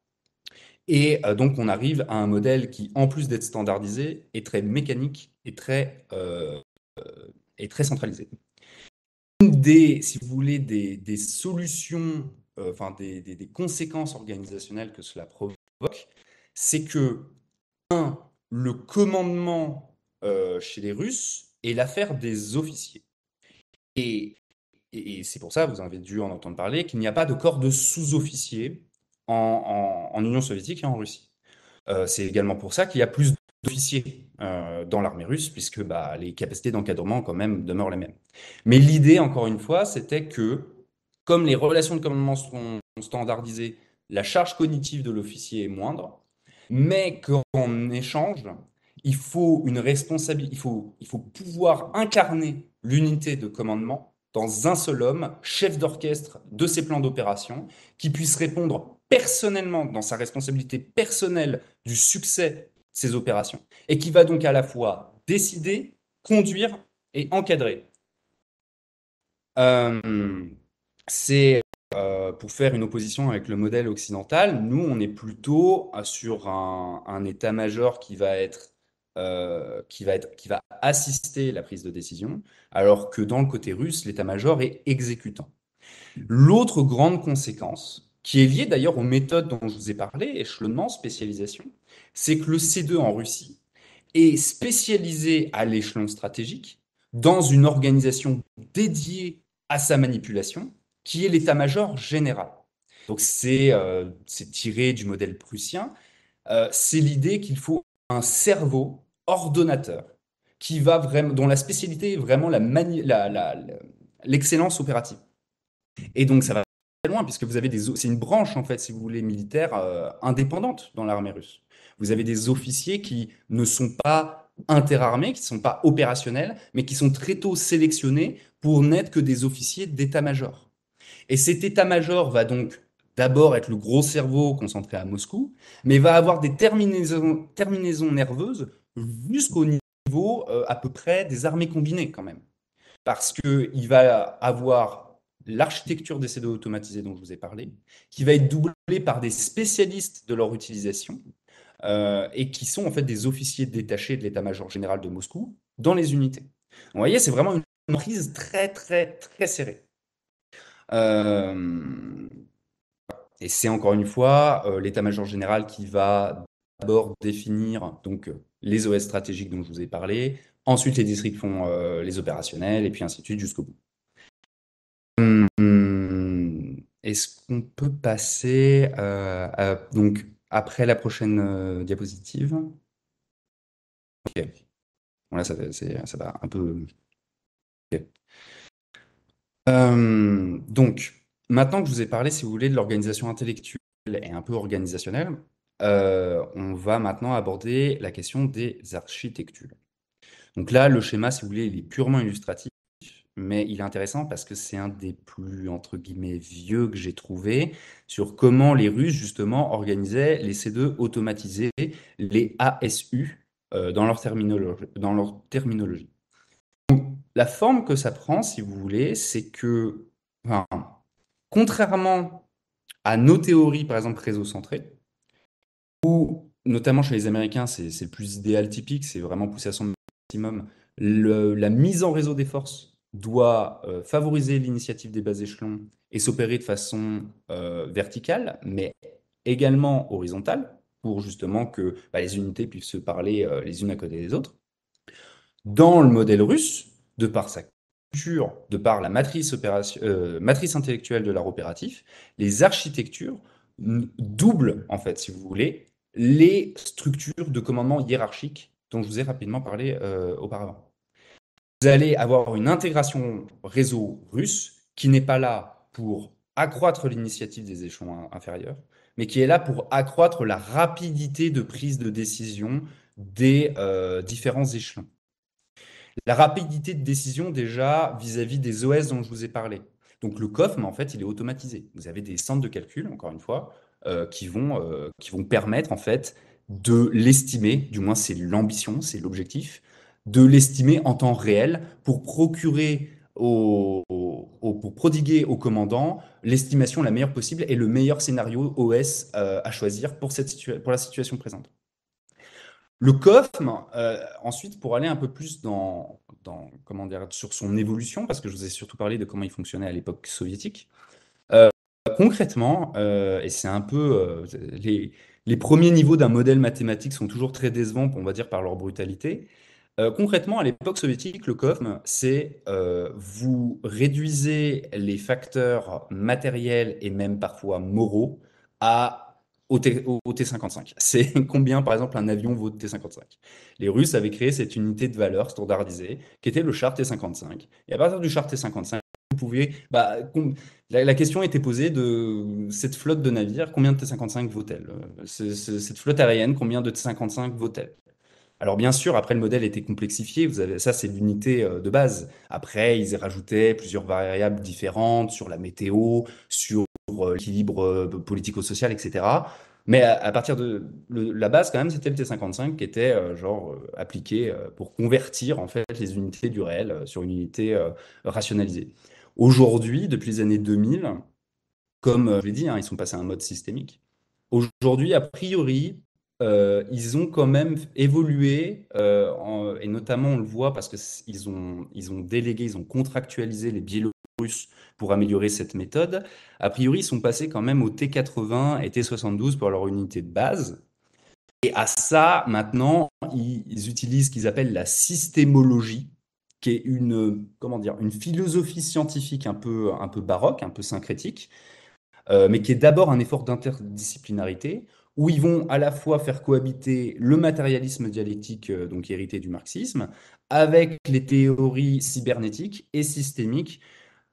Et donc, on arrive à un modèle qui, en plus d'être standardisé, est très mécanique et très centralisé. Une des, si vous voulez, des solutions, enfin des conséquences organisationnelles que cela provoque, c'est que, un, le commandement chez les Russes est l'affaire des officiers. Et, et c'est pour ça, vous avez dû en entendre parler, qu'il n'y a pas de corps de sous-officiers en Union soviétique et en Russie. C'est également pour ça qu'il y a plus d'officiers dans l'armée russe, puisque bah, les capacités d'encadrement quand même demeurent les mêmes. Mais l'idée, encore une fois, c'était que, comme les relations de commandement sont standardisées, la charge cognitive de l'officier est moindre, mais qu'en échange, il faut une responsabilité, il faut pouvoir incarner l'unité de commandement dans un seul homme, chef d'orchestre de ces plans d'opération, qui puisse répondre personnellement, dans sa responsabilité personnelle, du succès de ces opérations, et qui va donc à la fois décider, conduire et encadrer. Euh, c'est pour faire une opposition avec le modèle occidental, nous, on est plutôt sur un état-major qui va assister la prise de décision, alors que dans le côté russe, l'état-major est exécutant. L'autre grande conséquence, qui est liée d'ailleurs aux méthodes dont je vous ai parlé, échelonnement, spécialisation, c'est que le C2 en Russie est spécialisé à l'échelon stratégique dans une organisation dédiée à sa manipulation, qui est l'état-major général. Donc c'est tiré du modèle prussien. C'est l'idée qu'il faut un cerveau ordonnateur qui va vraiment, dont la spécialité est vraiment l'excellence opérative. Et donc, ça va très loin, puisque vous avez c'est une branche, en fait, si vous voulez, militaire indépendante dans l'armée russe. Vous avez des officiers qui ne sont pas interarmés, qui ne sont pas opérationnels, mais qui sont très tôt sélectionnés pour n'être que des officiers d'état-major. Et cet état-major va donc d'abord être le gros cerveau concentré à Moscou, mais va avoir des terminaisons nerveuses jusqu'au niveau à peu près des armées combinées quand même parce qu'il va avoir l'architecture des C2 automatisés dont je vous ai parlé, qui va être doublée par des spécialistes de leur utilisation et qui sont en fait des officiers détachés de l'état-major général de Moscou dans les unités. Vous voyez, c'est vraiment une prise très très très serrée. Euh, et c'est encore une fois l'état-major général qui va d'abord définir donc, les OS stratégiques dont je vous ai parlé, ensuite les districts font les opérationnels, et puis ainsi de suite jusqu'au bout. Est-ce qu'on peut passer donc après la prochaine diapositive? Ok. Bon, là, ça va un peu. Ok. Donc, maintenant que je vous ai parlé, si vous voulez, de l'organisation intellectuelle et un peu organisationnelle, on va maintenant aborder la question des architectures. Donc là, le schéma, si vous voulez, il est purement illustratif, mais il est intéressant parce que c'est un des plus, entre guillemets, vieux que j'ai trouvé sur comment les Russes, justement, organisaient les C2 automatisés, les ASU, dans leur terminologie. La forme que ça prend, si vous voulez, c'est que enfin, contrairement à nos théories, par exemple réseau centré, où notamment chez les Américains, c'est le plus idéal typique, c'est vraiment pousser à son maximum. La mise en réseau des forces doit favoriser l'initiative des bas échelons et s'opérer de façon verticale, mais également horizontale, pour justement que les unités puissent se parler les unes à côté des autres. Dans le modèle russe, de par sa culture, de par la matrice intellectuelle de l'art opératif, les architectures doublent, en fait, si vous voulez, les structures de commandement hiérarchiques dont je vous ai rapidement parlé auparavant. Vous allez avoir une intégration réseau russe qui n'est pas là pour accroître l'initiative des échelons inférieurs, mais qui est là pour accroître la rapidité de prise de décision des différents échelons. La rapidité de décision déjà vis-à-vis des OS dont je vous ai parlé. Donc le COFM, en fait, il est automatisé. Vous avez des centres de calcul, encore une fois, qui vont permettre, en fait, de l'estimer, du moins c'est l'ambition, c'est l'objectif, de l'estimer en temps réel pour pour prodiguer au commandant l'estimation la meilleure possible et le meilleur scénario OS à choisir pour la situation présente. Le COFM, ensuite, pour aller un peu plus comment dire, sur son évolution, parce que je vous ai surtout parlé de comment il fonctionnait à l'époque soviétique, euh, concrètement, et c'est un peu les premiers niveaux d'un modèle mathématique sont toujours très décevants, on va dire, par leur brutalité. Concrètement, à l'époque soviétique, le COFM, c'est vous réduisez les facteurs matériels et même parfois moraux au T-55. C'est combien, par exemple, un avion vaut de T-55. Les Russes avaient créé cette unité de valeur standardisée qui était le char T-55. Et à partir du char T-55, vous pouviez, la question était posée de cette flotte de navires, combien de T-55 vaut-elle? Cette flotte aérienne, combien de T-55 vaut-elle? Alors bien sûr, après le modèle était complexifié, ça c'est l'unité de base. Après, ils y rajoutaient plusieurs variables différentes sur la météo, sur l'équilibre politico-social, etc. Mais à partir de la base, quand même, c'était le T-55 qui était appliqué pour convertir en fait les unités du réel sur une unité rationalisée. Aujourd'hui, depuis les années 2000, comme je l'ai dit, hein, ils sont passés à un mode systémique. Aujourd'hui, a priori, ils ont quand même évolué, et notamment on le voit parce qu'ils ont délégué, ils ont contractualisé les Biélorusses pour améliorer cette méthode. A priori, ils sont passés quand même au T80 et T72 pour leur unité de base. Et à ça, maintenant, ils utilisent ce qu'ils appellent la systémologie, qui est comment dire, une philosophie scientifique un peu baroque, un peu syncrétique, mais qui est d'abord un effort d'interdisciplinarité, où ils vont à la fois faire cohabiter le matérialisme dialectique, donc hérité du marxisme, avec les théories cybernétiques et systémiques,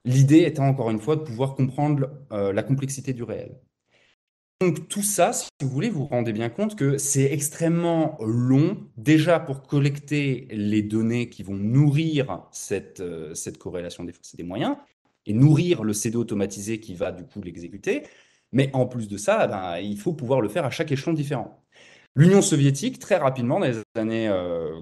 l'idée étant encore une fois de pouvoir comprendre la complexité du réel. Donc tout ça, si vous voulez, vous vous rendez bien compte que c'est extrêmement long, déjà pour collecter les données qui vont nourrir cette corrélation des forces et des moyens, et nourrir le CD automatisé qui va du coup l'exécuter. Mais en plus de ça, il faut pouvoir le faire à chaque échelon différent. L'Union soviétique, très rapidement, dans les années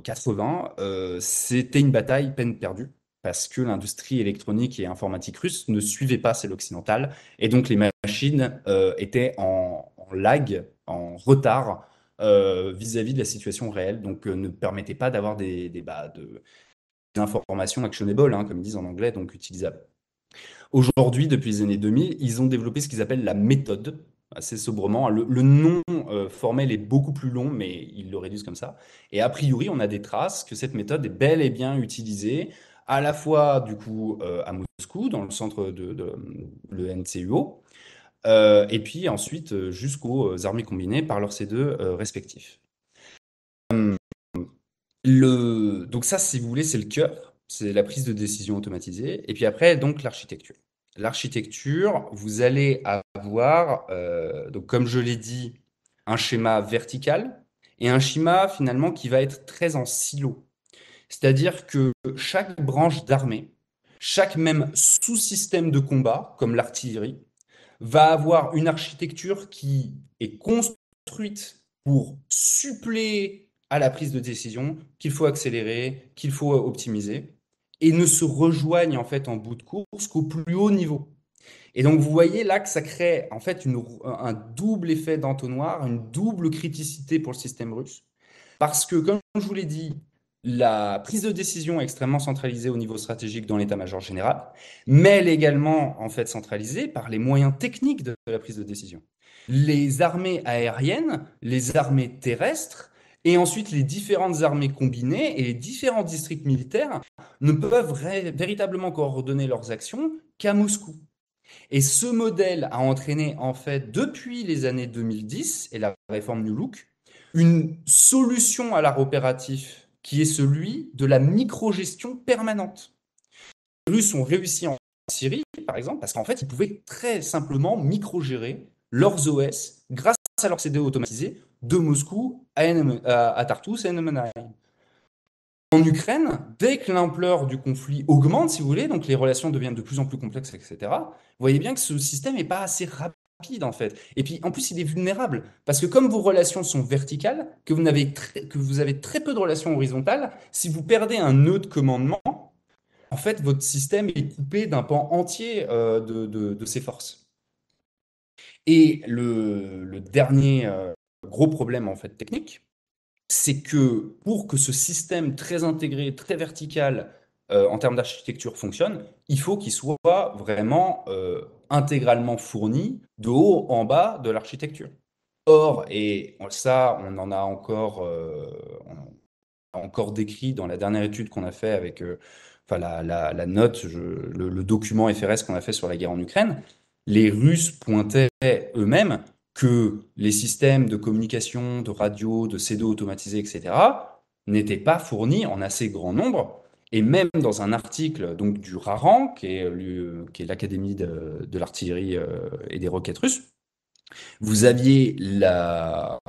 80, c'était une bataille peine perdue, parce que l'industrie électronique et informatique russe ne suivait pas celle occidentale, et donc les machines étaient en lag, en retard vis-à-vis de la situation réelle, donc ne permettaient pas d'avoir des informations actionable, hein, comme ils disent en anglais, donc utilisables. Aujourd'hui, depuis les années 2000, ils ont développé ce qu'ils appellent la méthode, assez sobrement. Le nom formel est beaucoup plus long, mais ils le réduisent comme ça. Et a priori, on a des traces que cette méthode est bel et bien utilisée, à la fois du coup à Moscou, dans le centre de le NCUO, et puis ensuite jusqu'aux armées combinées par leurs C2 respectifs. Donc ça, si vous voulez, c'est le cœur, c'est la prise de décision automatisée. Et puis après, donc l'architecture. L'architecture, vous allez avoir, donc comme je l'ai dit, un schéma vertical et un schéma finalement qui va être très en silo. C'est-à-dire que chaque branche d'armée, chaque même sous-système de combat, comme l'artillerie, va avoir une architecture qui est construite pour suppléer à la prise de décision qu'il faut accélérer, qu'il faut optimiser, et ne se rejoignent en fait en bout de course qu'au plus haut niveau. Et donc, vous voyez là que ça crée en fait un double effet d'entonnoir, une double criticité pour le système russe. Parce que, comme je vous l'ai dit, la prise de décision est extrêmement centralisée au niveau stratégique dans l'état-major général, mais elle est également en fait centralisée par les moyens techniques de la prise de décision. Les armées aériennes, les armées terrestres, et ensuite les différentes armées combinées et les différents districts militaires ne peuvent véritablement coordonner leurs actions qu'à Moscou. Et ce modèle a entraîné, en fait, depuis les années 2010 et la réforme New Look, une solution à l'art opératif qui est celui de la microgestion permanente. Les Russes ont réussi en Syrie, par exemple, parce qu'en fait, ils pouvaient très simplement microgérer leurs OS grâce à leur CD automatisé de Moscou à Tartus et Nemenai. En Ukraine, dès que l'ampleur du conflit augmente, si vous voulez, donc les relations deviennent de plus en plus complexes, etc., vous voyez bien que ce système n'est pas assez rapide, en fait. Et puis, en plus, il est vulnérable, parce que comme vos relations sont verticales, que vous avez très peu de relations horizontales, si vous perdez un nœud de commandement, en fait, votre système est coupé d'un pan entier de ses forces. Et le dernier gros problème, en fait, technique, c'est que pour que ce système très intégré, très vertical en termes d'architecture fonctionne, il faut qu'il soit vraiment intégralement fourni de haut en bas de l'architecture. Or, et ça, on a encore décrit dans la dernière étude qu'on a fait avec enfin, la note, le document FRS qu'on a fait sur la guerre en Ukraine, les Russes pointaient eux-mêmes que les systèmes de communication, de radio, de CD automatisés, etc., n'étaient pas fournis en assez grand nombre. Et même dans un article donc, du RARAN, qui est l'Académie de l'artillerie et des roquettes russes, vous aviez la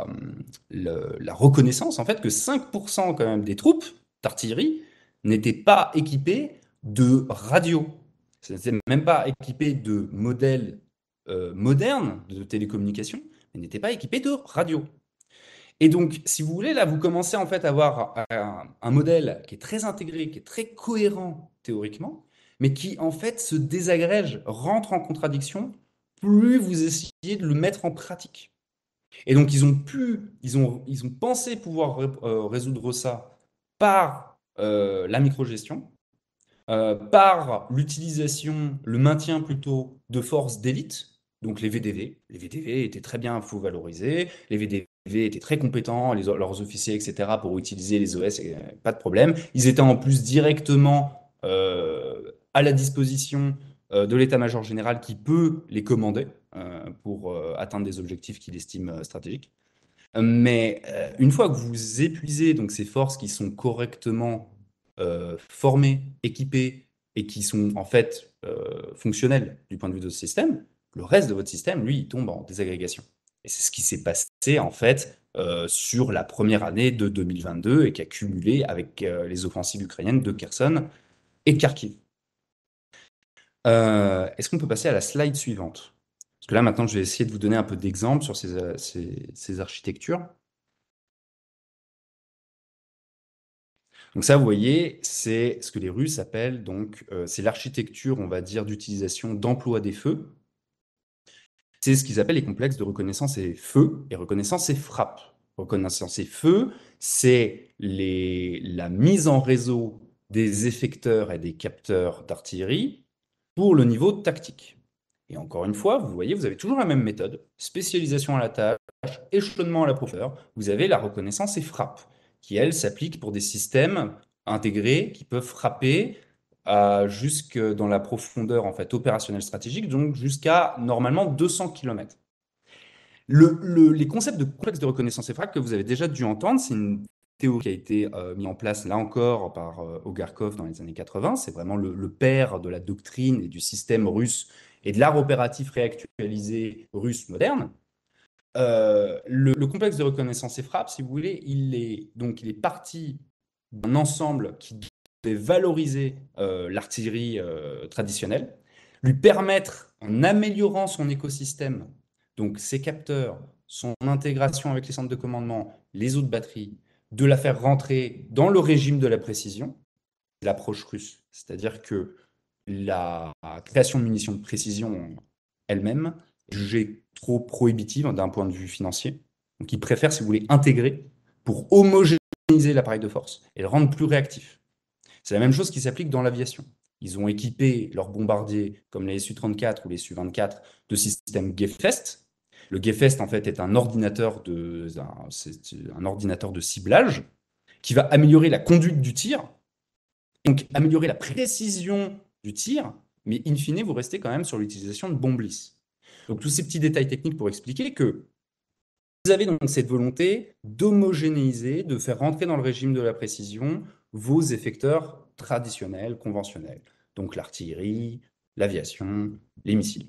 reconnaissance en fait que 5% quand même des troupes d'artillerie n'étaient pas équipées de radio. Ce n'étaient même pas équipées de modèles modernes de télécommunication, mais n'étaient pas équipées de radio. Et donc, si vous voulez, là, vous commencez en fait à avoir un modèle qui est très intégré, qui est très cohérent théoriquement, mais qui en fait se désagrège, rentre en contradiction, plus vous essayez de le mettre en pratique. Et donc, ils ont pensé pouvoir résoudre ça par la microgestion, par l'utilisation, le maintien plutôt de forces d'élite, donc les VDV. Les VDV étaient très bien valorisés, les VDV étaient très compétents, leurs officiers, etc., pour utiliser les OS, pas de problème. Ils étaient en plus directement à la disposition de l'état-major général qui peut les commander pour atteindre des objectifs qu'il estime stratégiques. Mais une fois que vous épuisez donc, ces forces qui sont correctement formées, équipées et qui sont en fait fonctionnelles du point de vue de ce système, le reste de votre système, lui, il tombe en désagrégation. Et c'est ce qui s'est passé en fait sur la première année de 2022 et qui a cumulé avec les offensives ukrainiennes de Kherson et de Kharkiv. Est-ce qu'on peut passer à la slide suivante? Parce que là, maintenant, je vais essayer de vous donner un peu d'exemples sur ces architectures. Donc ça, vous voyez, c'est ce que les Russes appellent, donc, c'est l'architecture, on va dire, d'utilisation d'emploi des feux. C'est ce qu'ils appellent les complexes de reconnaissance et feu, et reconnaissance et frappe. Reconnaissance et feu, c'est la mise en réseau des effecteurs et des capteurs d'artillerie pour le niveau tactique. Et encore une fois, vous voyez, vous avez toujours la même méthode, spécialisation à la tâche, échelonnement à la profondeur. Vous avez la reconnaissance et frappe, qui, elle, s'applique pour des systèmes intégrés qui peuvent frapper jusque dans la profondeur en fait, opérationnelle stratégique, donc jusqu'à normalement 200 km. Les concepts de complexe de reconnaissance et frappe que vous avez déjà dû entendre, c'est une théorie qui a été mise en place là encore par Ogarkov dans les années 80. C'est vraiment le père de la doctrine et du système russe et de l'art opératif réactualisé russe moderne. Le complexe de reconnaissance et frappe, si vous voulez, il est parti d'un ensemble qui devait valoriser l'artillerie traditionnelle, lui permettre, en améliorant son écosystème, donc ses capteurs, son intégration avec les centres de commandement, les autres batteries, de la faire rentrer dans le régime de la précision, l'approche russe. C'est-à-dire que la création de munitions de précision elle-même est jugée trop prohibitive d'un point de vue financier. Donc, ils préfèrent, si vous voulez, intégrer pour homogénéiser l'appareil de force et le rendre plus réactif. C'est la même chose qui s'applique dans l'aviation. Ils ont équipé leurs bombardiers, comme les Su-34 ou les Su-24, de systèmes Gayfest. Le Gayfest, en fait, est un ordinateur de ciblage qui va améliorer la conduite du tir, donc améliorer la précision du tir, mais in fine, vous restez quand même sur l'utilisation de bombes lisses. Donc tous ces petits détails techniques pour expliquer que vous avez donc cette volonté d'homogénéiser, de faire rentrer dans le régime de la précision vos effecteurs traditionnels, conventionnels. Donc l'artillerie, l'aviation, les missiles.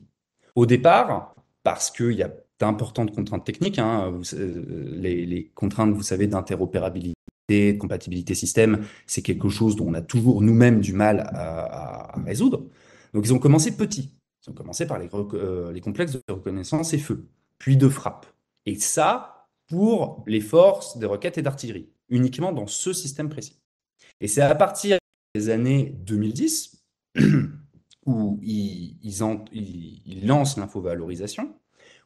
Au départ, parce qu'il y a d'importantes contraintes techniques, hein, les contraintes, vous savez, d'interopérabilité, de compatibilité système, c'est quelque chose dont on a toujours nous-mêmes du mal à résoudre. Donc ils ont commencé petits. Ils ont commencé par les complexes de reconnaissance et feu, puis de frappe. Et ça, pour les forces de roquettes et d'artillerie, uniquement dans ce système précis. Et c'est à partir des années 2010 où ils lancent l'infovalorisation,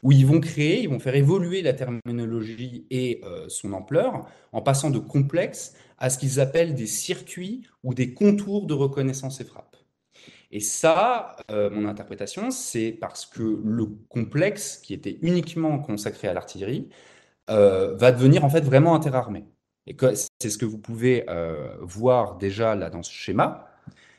où ils vont faire évoluer la terminologie et son ampleur en passant de complexe à ce qu'ils appellent des circuits ou des contours de reconnaissance et frappe. Et ça, mon interprétation, c'est parce que le complexe, qui était uniquement consacré à l'artillerie, va devenir en fait vraiment interarmé. Et c'est ce que vous pouvez voir déjà là dans ce schéma.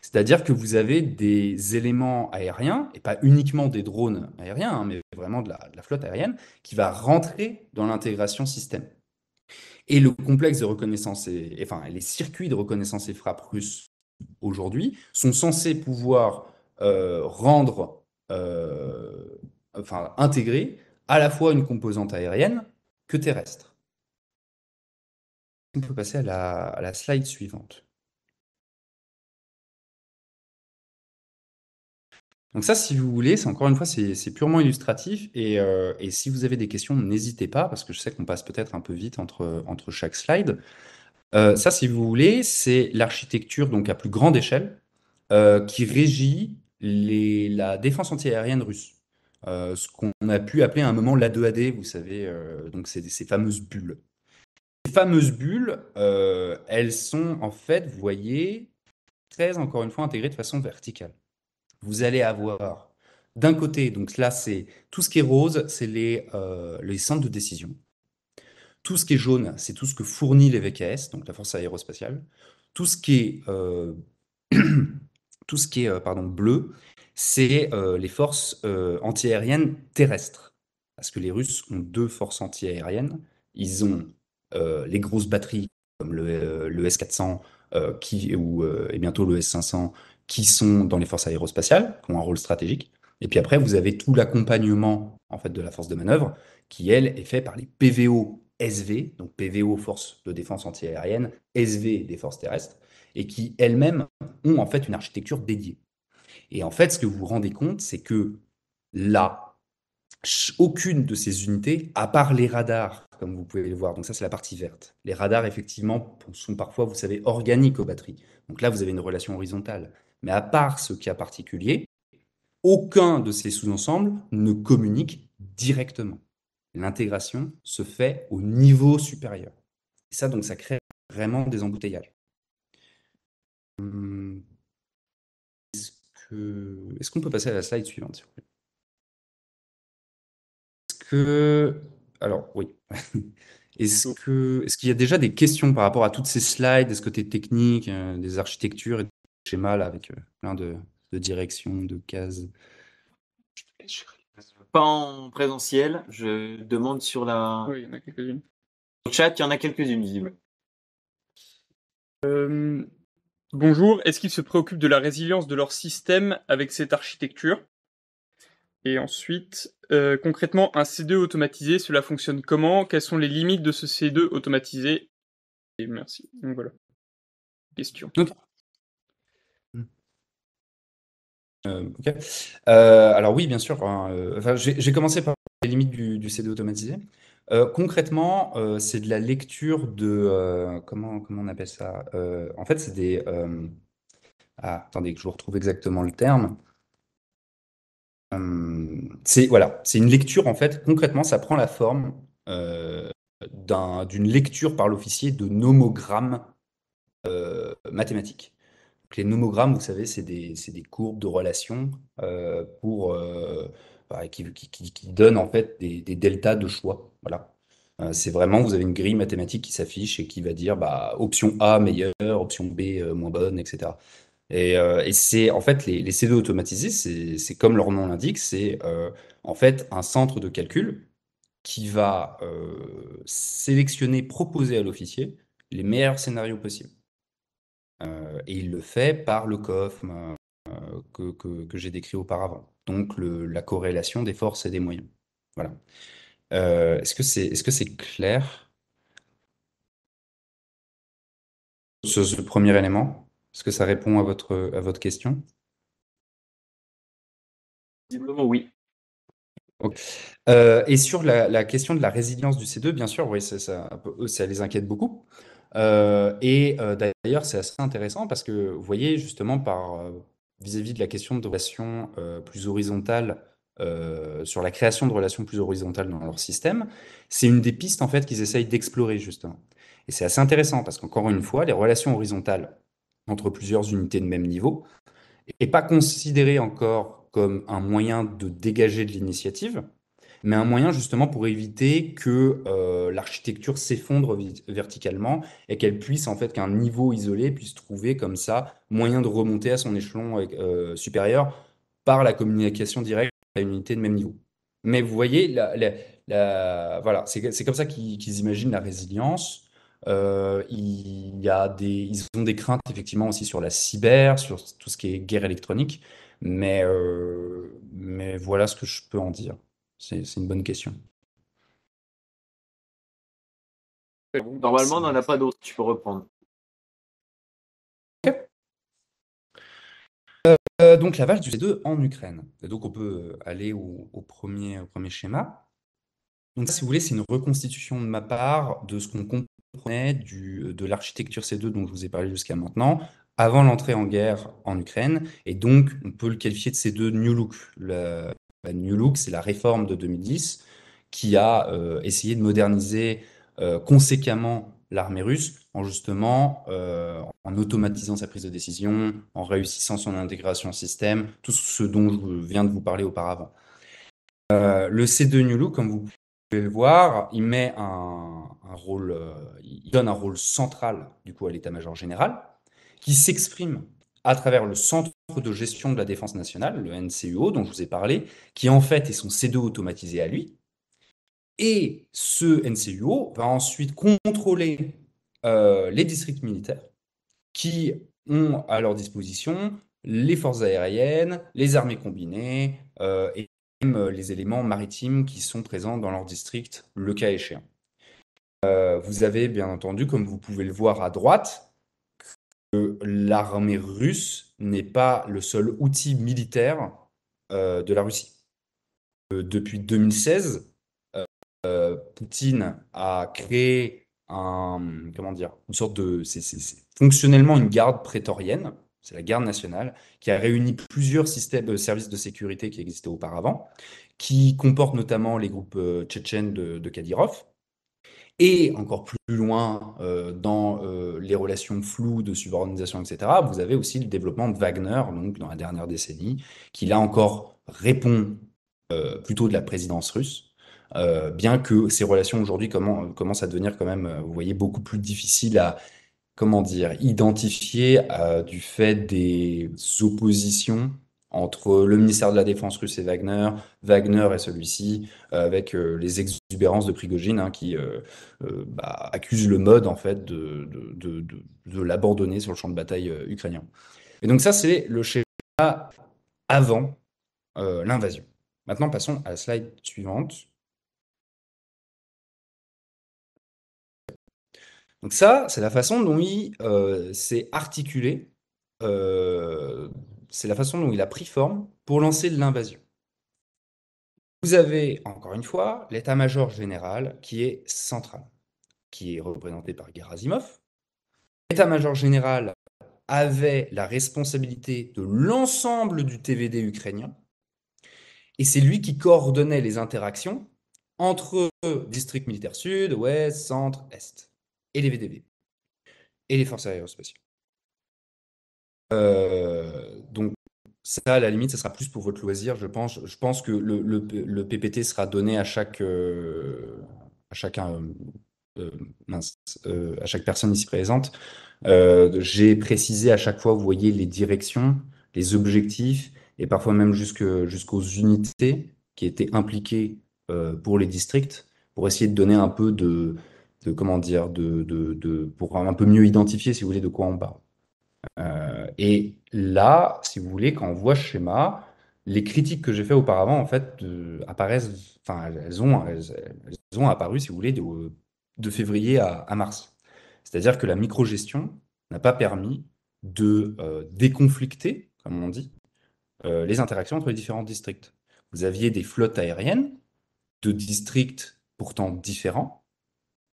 C'est-à-dire que vous avez des éléments aériens, et pas uniquement des drones aériens, hein, mais vraiment de la flotte aérienne, qui va rentrer dans l'intégration système. Et le complexe de reconnaissance, enfin les circuits de reconnaissance et frappe russes aujourd'hui sont censés pouvoir rendre, enfin intégrer à la fois une composante aérienne que terrestre. On peut passer à la slide suivante. Donc ça, si vous voulez, c'est encore une fois, c'est purement illustratif. Et si vous avez des questions, n'hésitez pas, parce que je sais qu'on passe peut-être un peu vite entre chaque slide. Ça, si vous voulez, c'est l'architecture donc à plus grande échelle qui régit la défense antiaérienne russe. Ce qu'on a pu appeler à un moment l'A2AD, vous savez, donc c'est ces fameuses bulles. Ces fameuses bulles, elles sont en fait, vous voyez, très encore une fois intégrées de façon verticale. Vous allez avoir d'un côté, donc là c'est tout ce qui est rose, c'est les centres de décision. Tout ce qui est jaune, c'est tout ce que fournit les VKS, donc la force aérospatiale. Tout ce qui est bleu, c'est les forces antiaériennes terrestres. Parce que les Russes ont deux forces antiaériennes. Ils ont les grosses batteries comme le S-400 et bientôt le S-500 qui sont dans les forces aérospatiales, qui ont un rôle stratégique. Et puis après, vous avez tout l'accompagnement en fait, de la force de manœuvre qui, elle, est fait par les PVO SV, donc PVO, force de défense antiaérienne, SV, des forces terrestres, et qui elles-mêmes ont en fait une architecture dédiée. Et en fait, ce que vous vous rendez compte, c'est que là, aucune de ces unités, à part les radars, comme vous pouvez le voir, donc ça c'est la partie verte. Les radars, effectivement, sont parfois, vous savez, organiques aux batteries. Donc là, vous avez une relation horizontale. Mais à part ce cas particulier, aucun de ces sous-ensembles ne communique directement. L'intégration se fait au niveau supérieur. Et ça, donc, ça crée vraiment des embouteillages. Est-ce qu'on peut passer à la slide suivante, s'il vous plaît? Alors, oui. Est-ce qu'il y a déjà des questions par rapport à toutes ces slides, de ce côté technique, des architectures et des schémas là, avec plein de directions, de cases? Pas en présentiel, je demande sur la... Oui, il y en a quelques-unes. Sur le chat, il y en a quelques-unes, visibles. Bonjour, est-ce qu'ils se préoccupent de la résilience de leur système avec cette architecture? Et ensuite, concrètement, un C2 automatisé, cela fonctionne comment? Quelles sont les limites de ce C2 automatisé? Et merci. Donc voilà. Question. Ok. Ok. Alors oui, bien sûr. Enfin, j'ai commencé par les limites du CD automatisé. Concrètement, c'est de la lecture de comment on appelle ça? En fait, c'est Attendez que je vous retrouve exactement le terme. C'est voilà, c'est une lecture en fait. Concrètement, ça prend la forme d'une lecture par l'officier de nomogrammes mathématiques. Donc, les nomogrammes, vous savez, c'est des courbes de relations qui donnent en fait des deltas de choix. Voilà. C'est vraiment, vous avez une grille mathématique qui s'affiche et qui va dire bah, option A meilleure, option B moins bonne, etc. Et c'est en fait les C2 automatisés, c'est comme leur nom l'indique, c'est en fait un centre de calcul qui va sélectionner, proposer à l'officier les meilleurs scénarios possibles. Et il le fait par le COFM que j'ai décrit auparavant. Donc la corrélation des forces et des moyens. Voilà. Est-ce que c'est clair, ce premier élément? Est-ce que ça répond à votre question? Visiblement, oui. Ok. Et sur la question de la résilience du C2, bien sûr, oui, eux, ça les inquiète beaucoup. D'ailleurs, c'est assez intéressant parce que vous voyez, justement, vis-à-vis de la question de relations plus horizontales, sur la création de relations plus horizontales dans leur système, c'est une des pistes en fait qu'ils essayent d'explorer, justement. Et c'est assez intéressant parce qu'encore une fois, les relations horizontales entre plusieurs unités de même niveau n'est pas considéré encore comme un moyen de dégager de l'initiative, mais un moyen justement pour éviter que l'architecture s'effondre verticalement et qu'elle puisse, en fait, qu'un niveau isolé puisse trouver comme ça moyen de remonter à son échelon supérieur par la communication directe à une unité de même niveau. Mais vous voyez, voilà, c'est comme ça qu'ils imaginent la résilience. Ils ont des craintes effectivement aussi sur la cyber, sur tout ce qui est guerre électronique, mais voilà ce que je peux en dire. C'est une bonne question. Normalement, on n'en a pas d'autres. Tu peux reprendre. Ok. Donc la vache du C2 en Ukraine. Et donc on peut aller au premier schéma. Donc ça, si vous voulez, c'est une reconstitution de ma part de ce qu'on comprenait de l'architecture C2 dont je vous ai parlé jusqu'à maintenant, avant l'entrée en guerre en Ukraine. Et donc, on peut le qualifier de C2 New Look. La New Look, c'est la réforme de 2010 qui a essayé de moderniser conséquemment l'armée russe en justement en automatisant sa prise de décision, en réussissant son intégration au système, tout ce dont je viens de vous parler auparavant. Le C2 New Look, comme vous pouvez le voir, il met un rôle, il donne un rôle central du coup à l'état-major général, qui s'exprime à travers le centre de gestion de la défense nationale, le NCUO, dont je vous ai parlé, qui en fait est son C2 automatisé à lui. Et ce NCUO va ensuite contrôler les districts militaires qui ont à leur disposition les forces aériennes, les armées combinées et même les éléments maritimes qui sont présents dans leur district, le cas échéant. Vous avez bien entendu, comme vous pouvez le voir à droite, que l'armée russe n'est pas le seul outil militaire de la Russie. Depuis 2016, Poutine a créé comment dire, une sorte de, c'est fonctionnellement une garde prétorienne, c'est la garde nationale, qui a réuni plusieurs systèmes de services de sécurité qui existaient auparavant, qui comporte notamment les groupes tchétchènes de Kadyrov. Et encore plus loin, dans les relations floues de subordination, etc., vous avez aussi le développement de Wagner, donc dans la dernière décennie, qui là encore répond plutôt de la présidence russe, bien que ces relations aujourd'hui commencent à devenir quand même, vous voyez, beaucoup plus difficiles à, comment dire, identifier du fait des oppositions entre le ministère de la Défense russe et Wagner, Wagner et celui-ci, avec les exubérances de Prigojine hein, qui accusent le mode en fait de l'abandonner sur le champ de bataille ukrainien. Et donc ça, c'est le schéma avant l'invasion. Maintenant, passons à la slide suivante. Donc ça, c'est la façon dont il s'est articulé, c'est la façon dont il a pris forme pour lancer l'invasion. Vous avez, encore une fois, l'état-major général qui est central, qui est représenté par Gerasimov. L'état-major général avait la responsabilité de l'ensemble du TVD ukrainien, et c'est lui qui coordonnait les interactions entre district militaire sud, ouest, centre, est, et les VDV, et les forces aérospatiales. Donc ça, à la limite, ça sera plus pour votre loisir, je pense. Je pense que le PPT sera donné à chaque, à chacun, à chaque personne ici présente. J'ai précisé à chaque fois, vous voyez, les directions, les objectifs, et parfois même jusqu'aux unités qui étaient impliquées pour les districts, pour essayer de donner un peu comment dire, pour un peu mieux identifier, si vous voulez, de quoi on parle. Et là, si vous voulez, quand on voit ce schéma, les critiques que j'ai fait auparavant, en fait, apparaissent, enfin, elles ont apparu, si vous voulez, de février à mars. C'est-à-dire que la microgestion n'a pas permis de déconflicter, comme on dit, les interactions entre les différents districts. Vous aviez des flottes aériennes de districts pourtant différents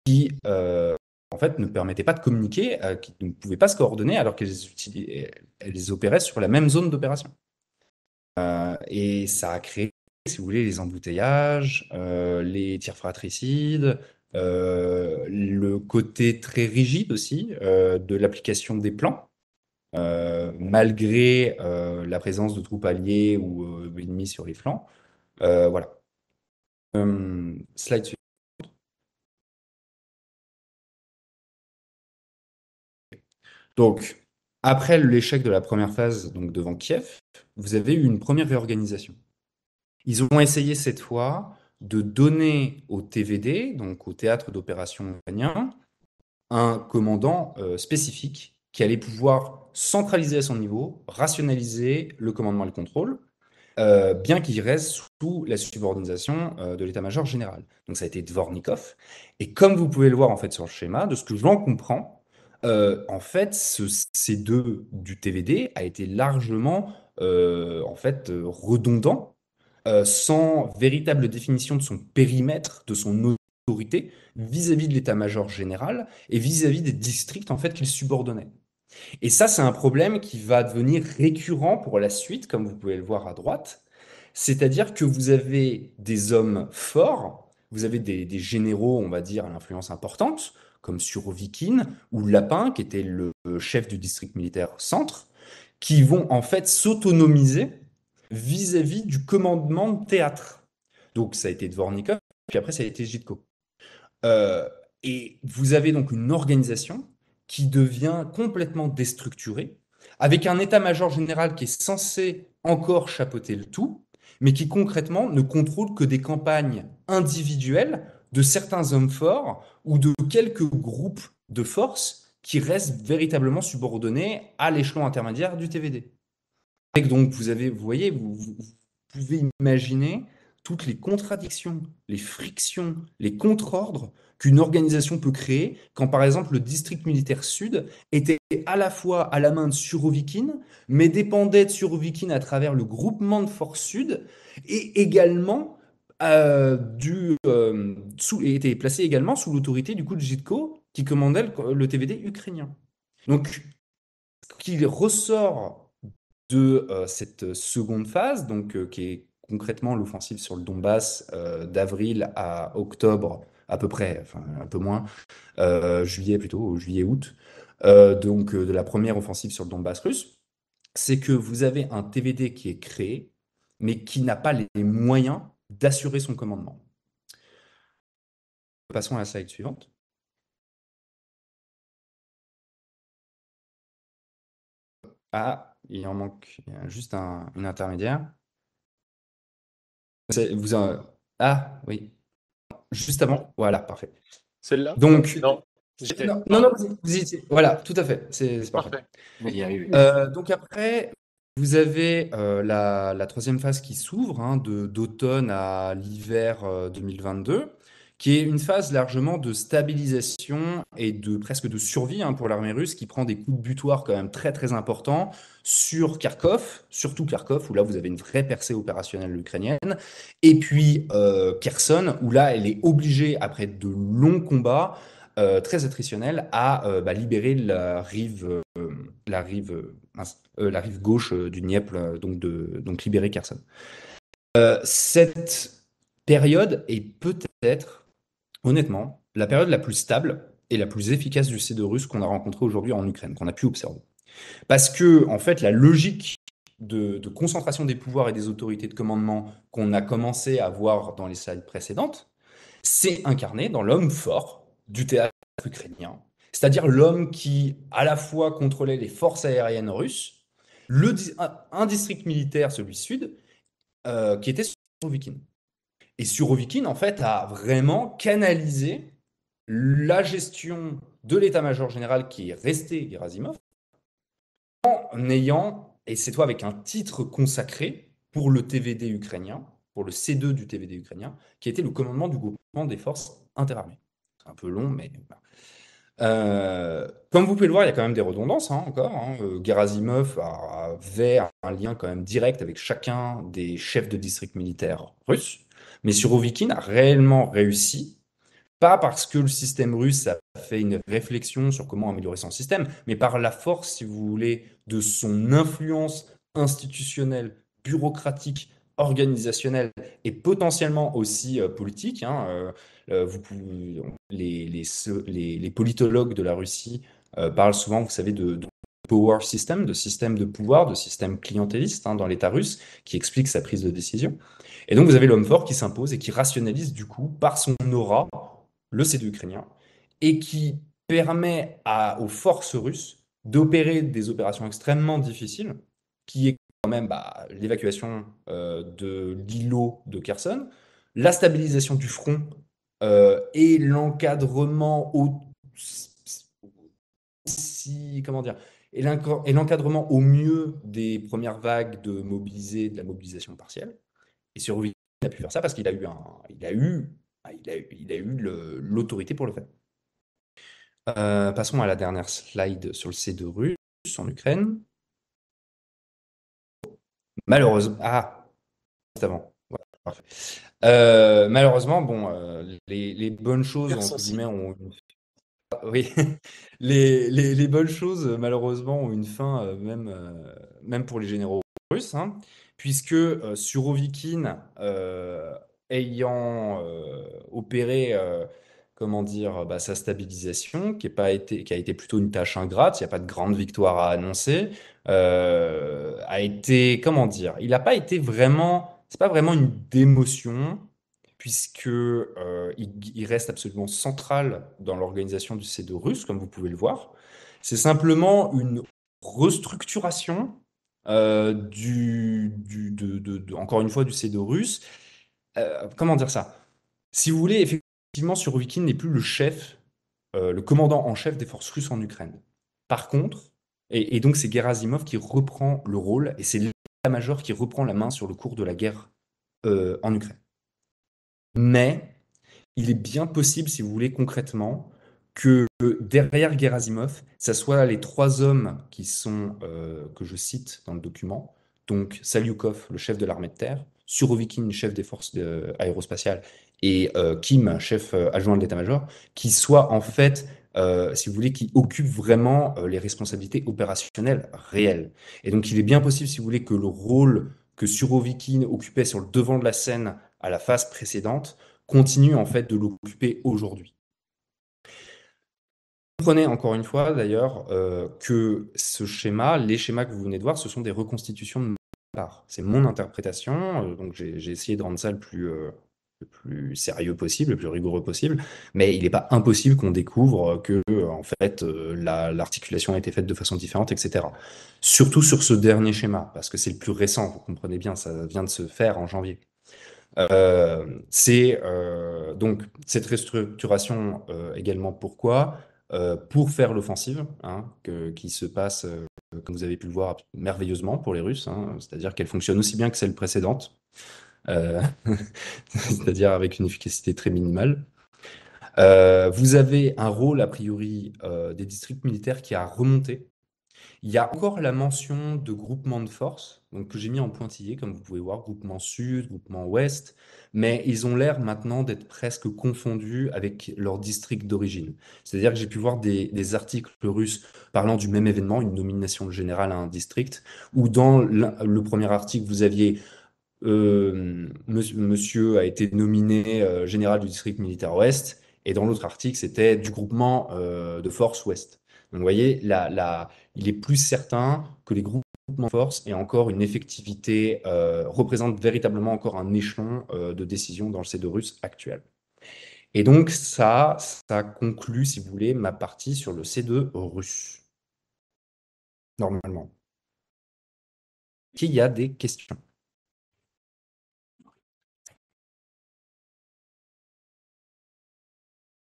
qui, en fait, ne permettaient pas de communiquer, qui ne pouvaient pas se coordonner alors qu'elles opéraient sur la même zone d'opération. Et ça a créé, si vous voulez, les embouteillages, les tirs fratricides, le côté très rigide aussi de l'application des plans, malgré la présence de troupes alliées ou ennemies sur les flancs. Voilà. Slide suivant. Donc, après l'échec de la première phase, donc devant Kiev, vous avez eu une première réorganisation. Ils ont essayé cette fois de donner au TVD, donc au théâtre d'opération ukrainien, un commandant spécifique qui allait pouvoir centraliser à son niveau, rationaliser le commandement et le contrôle, bien qu'il reste sous la subordination de l'état-major général. Donc ça a été Dvornikov. Et comme vous pouvez le voir en fait sur le schéma, de ce que j'en comprends, en fait, C2 du TVD a été largement en fait, redondant, sans véritable définition de son périmètre, de son autorité vis-à-vis de l'état-major général et vis-à-vis des districts en fait, qu'il subordonnait. Et ça, c'est un problème qui va devenir récurrent pour la suite, comme vous pouvez le voir à droite. C'est-à-dire que vous avez des hommes forts, vous avez des généraux, on va dire, à l'influence importante, comme Surovikin ou Lapin, qui était le chef du district militaire centre, qui vont en fait s'autonomiser vis-à-vis du commandement de théâtre. Donc ça a été Dvornikov, puis après ça a été Zhitko. Euh, et vous avez donc une organisation qui devient complètement déstructurée, avec un état-major général qui est censé encore chapeauter le tout, mais qui concrètement ne contrôle que des campagnes individuelles de certains hommes forts ou de quelques groupes de forces qui restent véritablement subordonnés à l'échelon intermédiaire du TVD. Et donc vous voyez, vous pouvez imaginer toutes les contradictions, les frictions, les contre-ordres qu'une organisation peut créer quand, par exemple, le district militaire sud était à la fois à la main de Surovikin, mais dépendait de Surovikin à travers le groupement de forces sud, et également était placé également sous l'autorité du coup de Jitko, qui commandait le TVD ukrainien. Donc, ce qui ressort de cette seconde phase, donc qui est concrètement l'offensive sur le Donbass d'avril à octobre à peu près, enfin un peu moins, juillet plutôt, juillet-août, donc de la première offensive sur le Donbass russe, c'est que vous avez un TVD qui est créé, mais qui n'a pas les moyens d'assurer son commandement. Passons à la slide suivante. Ah, il en manque juste une intermédiaire. Ah, oui. Juste avant. Voilà, parfait. Celle-là? Donc, Non. non, vous y étiez. Voilà, tout à fait. C'est parfait. Parfait. On va y arriver. Donc après, vous avez la troisième phase qui s'ouvre, d'automne à l'hiver 2022, qui est une phase largement de stabilisation et presque de survie pour l'armée russe, qui prend des coups de butoir quand même très très importants sur Kharkov, surtout Kharkov, où là vous avez une vraie percée opérationnelle ukrainienne, et puis Kherson, où là elle est obligée, après de longs combats très attritionnels, à libérer la rive gauche du Dniepr, donc libérer Kherson. Cette période est peut-être, honnêtement, la période la plus stable et la plus efficace du C2 russe qu'on a rencontré aujourd'hui en Ukraine, qu'on a pu observer. Parce que, en fait, la logique de concentration des pouvoirs et des autorités de commandement qu'on a commencé à voir dans les slides précédentes, c'est incarné dans l'homme fort du théâtre ukrainien, c'est-à-dire l'homme qui, à la fois, contrôlait les forces aériennes russes, un district militaire, celui sud, qui était Surovikin. Et Surovikin, en fait, a vraiment canalisé la gestion de l'état-major général qui est resté Gerasimov en ayant, et c'est toi avec un titre consacré pour le TVD ukrainien, pour le C2 du TVD ukrainien, qui était le commandement du groupement des forces interarmées. C'est un peu long, mais voilà. Comme vous pouvez le voir, il y a quand même des redondances encore. Gerasimov avait un lien quand même direct avec chacun des chefs de district militaires russes, mais Surovikin a réellement réussi, pas parce que le système russe a fait une réflexion sur comment améliorer son système, mais par la force, si vous voulez, de son influence institutionnelle, bureaucratique, organisationnelle et potentiellement aussi politique. Les politologues de la Russie parlent souvent, vous savez, de power system, de système de pouvoir, de système clientéliste dans l'État russe, qui explique sa prise de décision. Et donc, vous avez l'homme fort qui s'impose et qui rationalise du coup, par son aura, le C2 ukrainien, et qui permet aux forces russes d'opérer des opérations extrêmement difficiles, qui est quand même l'évacuation de l'îlot de Kherson, la stabilisation du front et l'encadrement comment dire, et l'encadrement au mieux des premières vagues de la mobilisation partielle. Et Surovikin a pu faire ça parce qu'il a eu l'autorité pour le faire. Passons à la dernière slide sur le C2 russe en Ukraine. Malheureusement, juste avant. Voilà, parfait. Malheureusement, les bonnes choses entre guillemets oui, les bonnes choses malheureusement ont une fin même pour les généraux russes, puisque Surovikin ayant opéré comment dire, sa stabilisation, qui a été plutôt une tâche ingrate, il n'y a pas de grande victoire à annoncer, a été, comment dire, il n'a pas été vraiment, c'est pas vraiment une démotion, puisque il reste absolument central dans l'organisation du C2 russe, comme vous pouvez le voir. C'est simplement une restructuration encore une fois, du C2 russe. Comment dire ça? Si vous voulez, effectivement, Surovikin n'est plus le chef, le commandant en chef des forces russes en Ukraine. Par contre, et donc c'est Gerasimov qui reprend le rôle, et c'est l'état-major qui reprend la main sur le cours de la guerre en Ukraine. Mais il est bien possible, si vous voulez, concrètement, que derrière Gerasimov, ça soit les trois hommes qui sont, que je cite dans le document, donc Salyukov, le chef de l'armée de terre, Surovikin, chef des forces aérospatiales, et Kim, chef adjoint de l'état-major, qui soient en fait, si vous voulez, qui occupent vraiment les responsabilités opérationnelles réelles. Et donc il est bien possible, si vous voulez, que le rôle que Surovikin occupait sur le devant de la scène à la phase précédente continue en fait de l'occuper aujourd'hui. Comprenez encore une fois d'ailleurs que ce schéma, les schémas que vous venez de voir, ce sont des reconstitutions de ma part. C'est mon interprétation, donc j'ai essayé de rendre ça le plus sérieux possible, le plus rigoureux possible, mais il n'est pas impossible qu'on découvre que en fait l'articulation a été faite de façon différente, etc. Surtout sur ce dernier schéma, parce que c'est le plus récent, vous comprenez bien, ça vient de se faire en janvier. C'est donc cette restructuration également pourquoi pour faire l'offensive qui se passe, comme vous avez pu le voir, merveilleusement pour les Russes, c'est-à-dire qu'elle fonctionne aussi bien que celle précédente, c'est-à-dire avec une efficacité très minimale. Vous avez un rôle a priori des districts militaires qui a remonté. Il y a encore la mention de groupement de forces, donc que j'ai mis en pointillé, comme vous pouvez voir, groupement sud, groupement ouest, mais ils ont l'air maintenant d'être presque confondus avec leur district d'origine. C'est-à-dire que j'ai pu voir des articles russes parlant du même événement, une nomination générale à un district, où dans le premier article, vous aviez monsieur a été nominé général du district militaire ouest, et dans l'autre article, c'était du groupement de force ouest. Donc, vous voyez, il est plus certain que les groupements de force aient encore une effectivité, représentent véritablement encore un échelon de décision dans le C2 russe actuel. Et donc, ça conclut, si vous voulez, ma partie sur le C2 russe. Normalement. Est-ce qu'il y a des questions?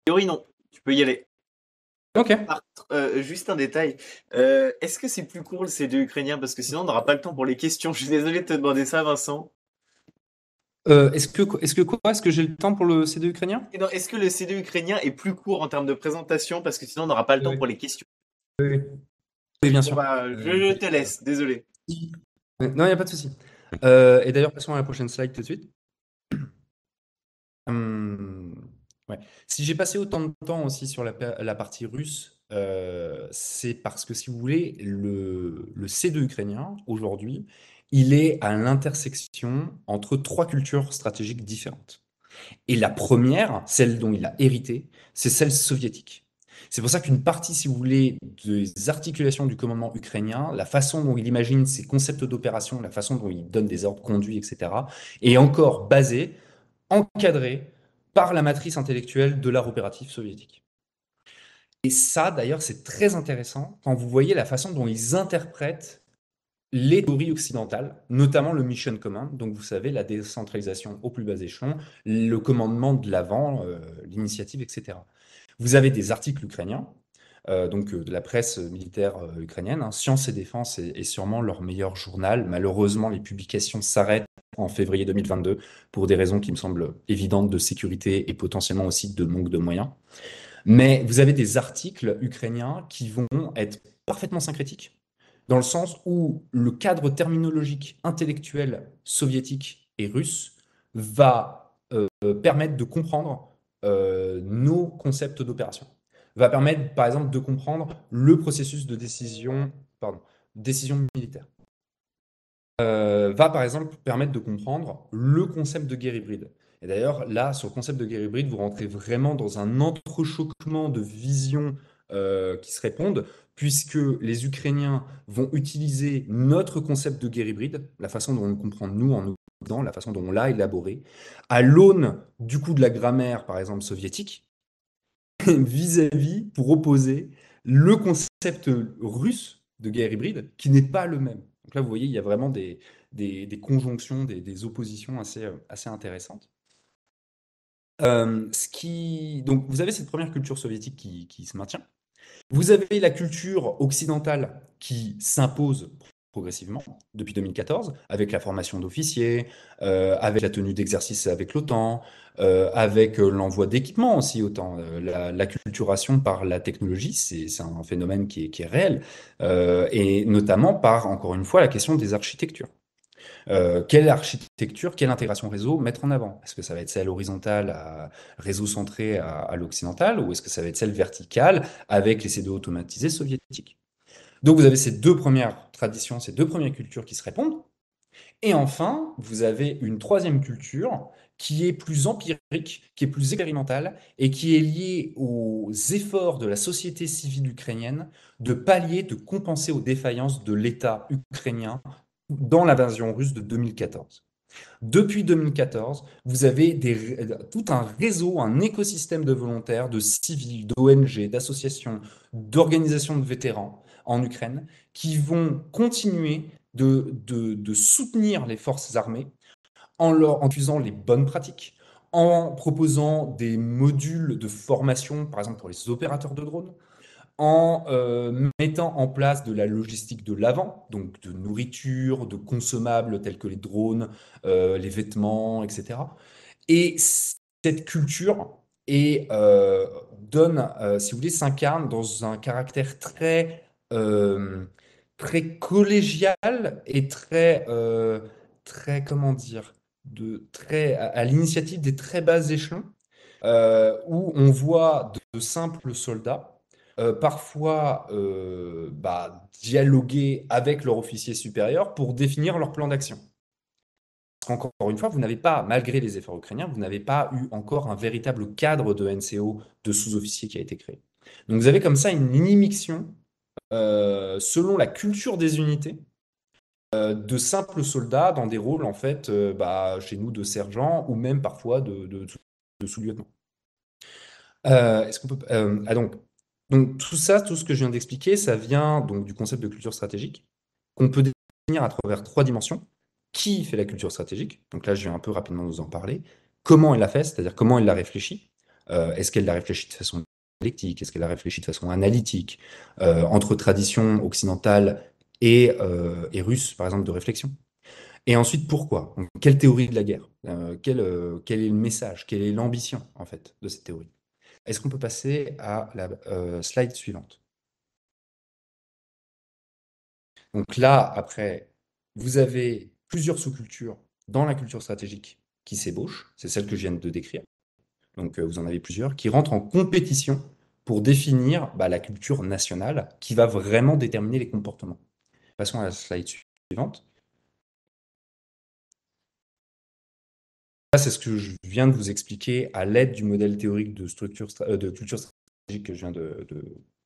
Théorie, non. Tu peux y aller. Ok. Par contre, juste un détail. Est-ce que c'est plus court le C2 ukrainien? Parce que sinon, on n'aura pas le temps pour les questions. Je suis désolé de te demander ça, Vincent. Est-ce que quoi? Est-ce que j'ai le temps pour le C2 ukrainien? Et non, est-ce que le C2 ukrainien est plus court en termes de présentation? Parce que sinon, on n'aura pas le temps Oui, pour les questions. oui, oui, bien Bon, sûr. bah, je te laisse. Désolé. Non, il n'y a pas de souci. Et d'ailleurs, passons à la prochaine slide tout de suite. Ouais. Si j'ai passé autant de temps aussi sur la partie russe, c'est parce que, si vous voulez, le C2 ukrainien, aujourd'hui, il est à l'intersection entre trois cultures stratégiques différentes. Et la première, celle dont il a hérité, c'est celle soviétique. C'est pour ça qu'une partie, si vous voulez, des articulations du commandement ukrainien, la façon dont il imagine ses concepts d'opération, la façon dont il donne des ordres conduits, etc., est encore basée, encadrée par la matrice intellectuelle de l'art opératif soviétique. Et ça, d'ailleurs, c'est très intéressant quand vous voyez la façon dont ils interprètent les théories occidentales, notamment le Mission Command, donc vous savez, la décentralisation au plus bas échelon, le commandement de l'avant, l'initiative, etc. Vous avez des articles ukrainiens, de la presse militaire ukrainienne, hein. Science et Défense est sûrement leur meilleur journal. Malheureusement, les publications s'arrêtent en février 2022 pour des raisons qui me semblent évidentes de sécurité et potentiellement aussi de manque de moyens. Mais vous avez des articles ukrainiens qui vont être parfaitement syncrétiques, dans le sens où le cadre terminologique intellectuel soviétique et russe va permettre de comprendre nos concepts d'opération, va permettre par exemple de comprendre le processus de décision, pardon, décision militaire, va par exemple permettre de comprendre le concept de guerre hybride. Et d'ailleurs, là, sur le concept de guerre hybride, vous rentrez vraiment dans un entrechoquement de visions qui se répondent, puisque les Ukrainiens vont utiliser notre concept de guerre hybride, la façon dont on le comprend nous en Occident, la façon dont on l'a élaboré, à l'aune du coup de la grammaire, par exemple, soviétique, vis-à-vis, pour opposer le concept russe de guerre hybride, qui n'est pas le même. Donc là, vous voyez, il y a vraiment des conjonctions, des oppositions assez intéressantes. Donc, vous avez cette première culture soviétique qui se maintient. Vous avez la culture occidentale qui s'impose progressivement depuis 2014, avec la formation d'officiers, avec la tenue d'exercice avec l'OTAN, avec l'envoi d'équipements aussi OTAN. L'acculturation par la technologie, c'est un phénomène qui est réel, et notamment par, encore une fois, la question des architectures. Quelle architecture, quelle intégration réseau mettre en avant? Est-ce que ça va être celle horizontale, réseau centré à l'occidental, ou est-ce que ça va être celle verticale avec les C2 automatisés soviétiques? Donc vous avez ces deux premières traditions, ces deux premières cultures qui se répondent. Et enfin, vous avez une troisième culture qui est plus empirique, qui est plus expérimentale et qui est liée aux efforts de la société civile ukrainienne de pallier, de compenser aux défaillances de l'État ukrainien dans l'invasion russe de 2014. Depuis 2014, vous avez tout un réseau, un écosystème de volontaires, de civils, d'ONG, d'associations, d'organisations de vétérans en Ukraine qui vont continuer de soutenir les forces armées en utilisant les bonnes pratiques, en proposant des modules de formation, par exemple pour les opérateurs de drones, en mettant en place de la logistique de l'avant, donc de nourriture, de consommables tels que les drones, les vêtements, etc. Et cette culture si vous voulez, s'incarne dans un caractère très euh, très collégial et très, comment dire, très à l'initiative des très bas échelons, où on voit de simples soldats, parfois dialoguer avec leur officier supérieur pour définir leur plan d'action. Encore une fois, vous n'avez pas, malgré les efforts ukrainiens, vous n'avez pas eu encore un véritable cadre de NCO de sous-officiers qui a été créé. Donc vous avez comme ça une immixtion selon la culture des unités de simples soldats dans des rôles en fait, chez nous de sergents ou même parfois de sous-lieutenants. Est-ce qu'on peut donc tout ça, tout ce que je viens d'expliquer, ça vient donc du concept de culture stratégique qu'on peut définir à travers 3 dimensions. Qui fait la culture stratégique? Donc là, je vais un peu rapidement vous en parler. Comment elle l'a fait, c'est-à-dire comment elle l'a réfléchi. Est-ce qu'elle l'a réfléchi de façon dialectique? Est-ce qu'elle l'a réfléchi de façon analytique, entre tradition occidentale et russe, par exemple, de réflexion? Et ensuite, pourquoi? Donc, quelle théorie de la guerre? Quel est le message? Quelle est l'ambition, en fait, de cette théorie? Est-ce qu'on peut passer à la slide suivante? Donc là, après, vous avez plusieurs sous-cultures dans la culture stratégique qui s'ébauchent. C'est celle que je viens de décrire. Donc vous en avez plusieurs qui rentrent en compétition pour définir la culture nationale qui va vraiment déterminer les comportements. Passons à la slide suivante. Ça, c'est ce que je viens de vous expliquer à l'aide du modèle théorique de culture stratégique que je viens de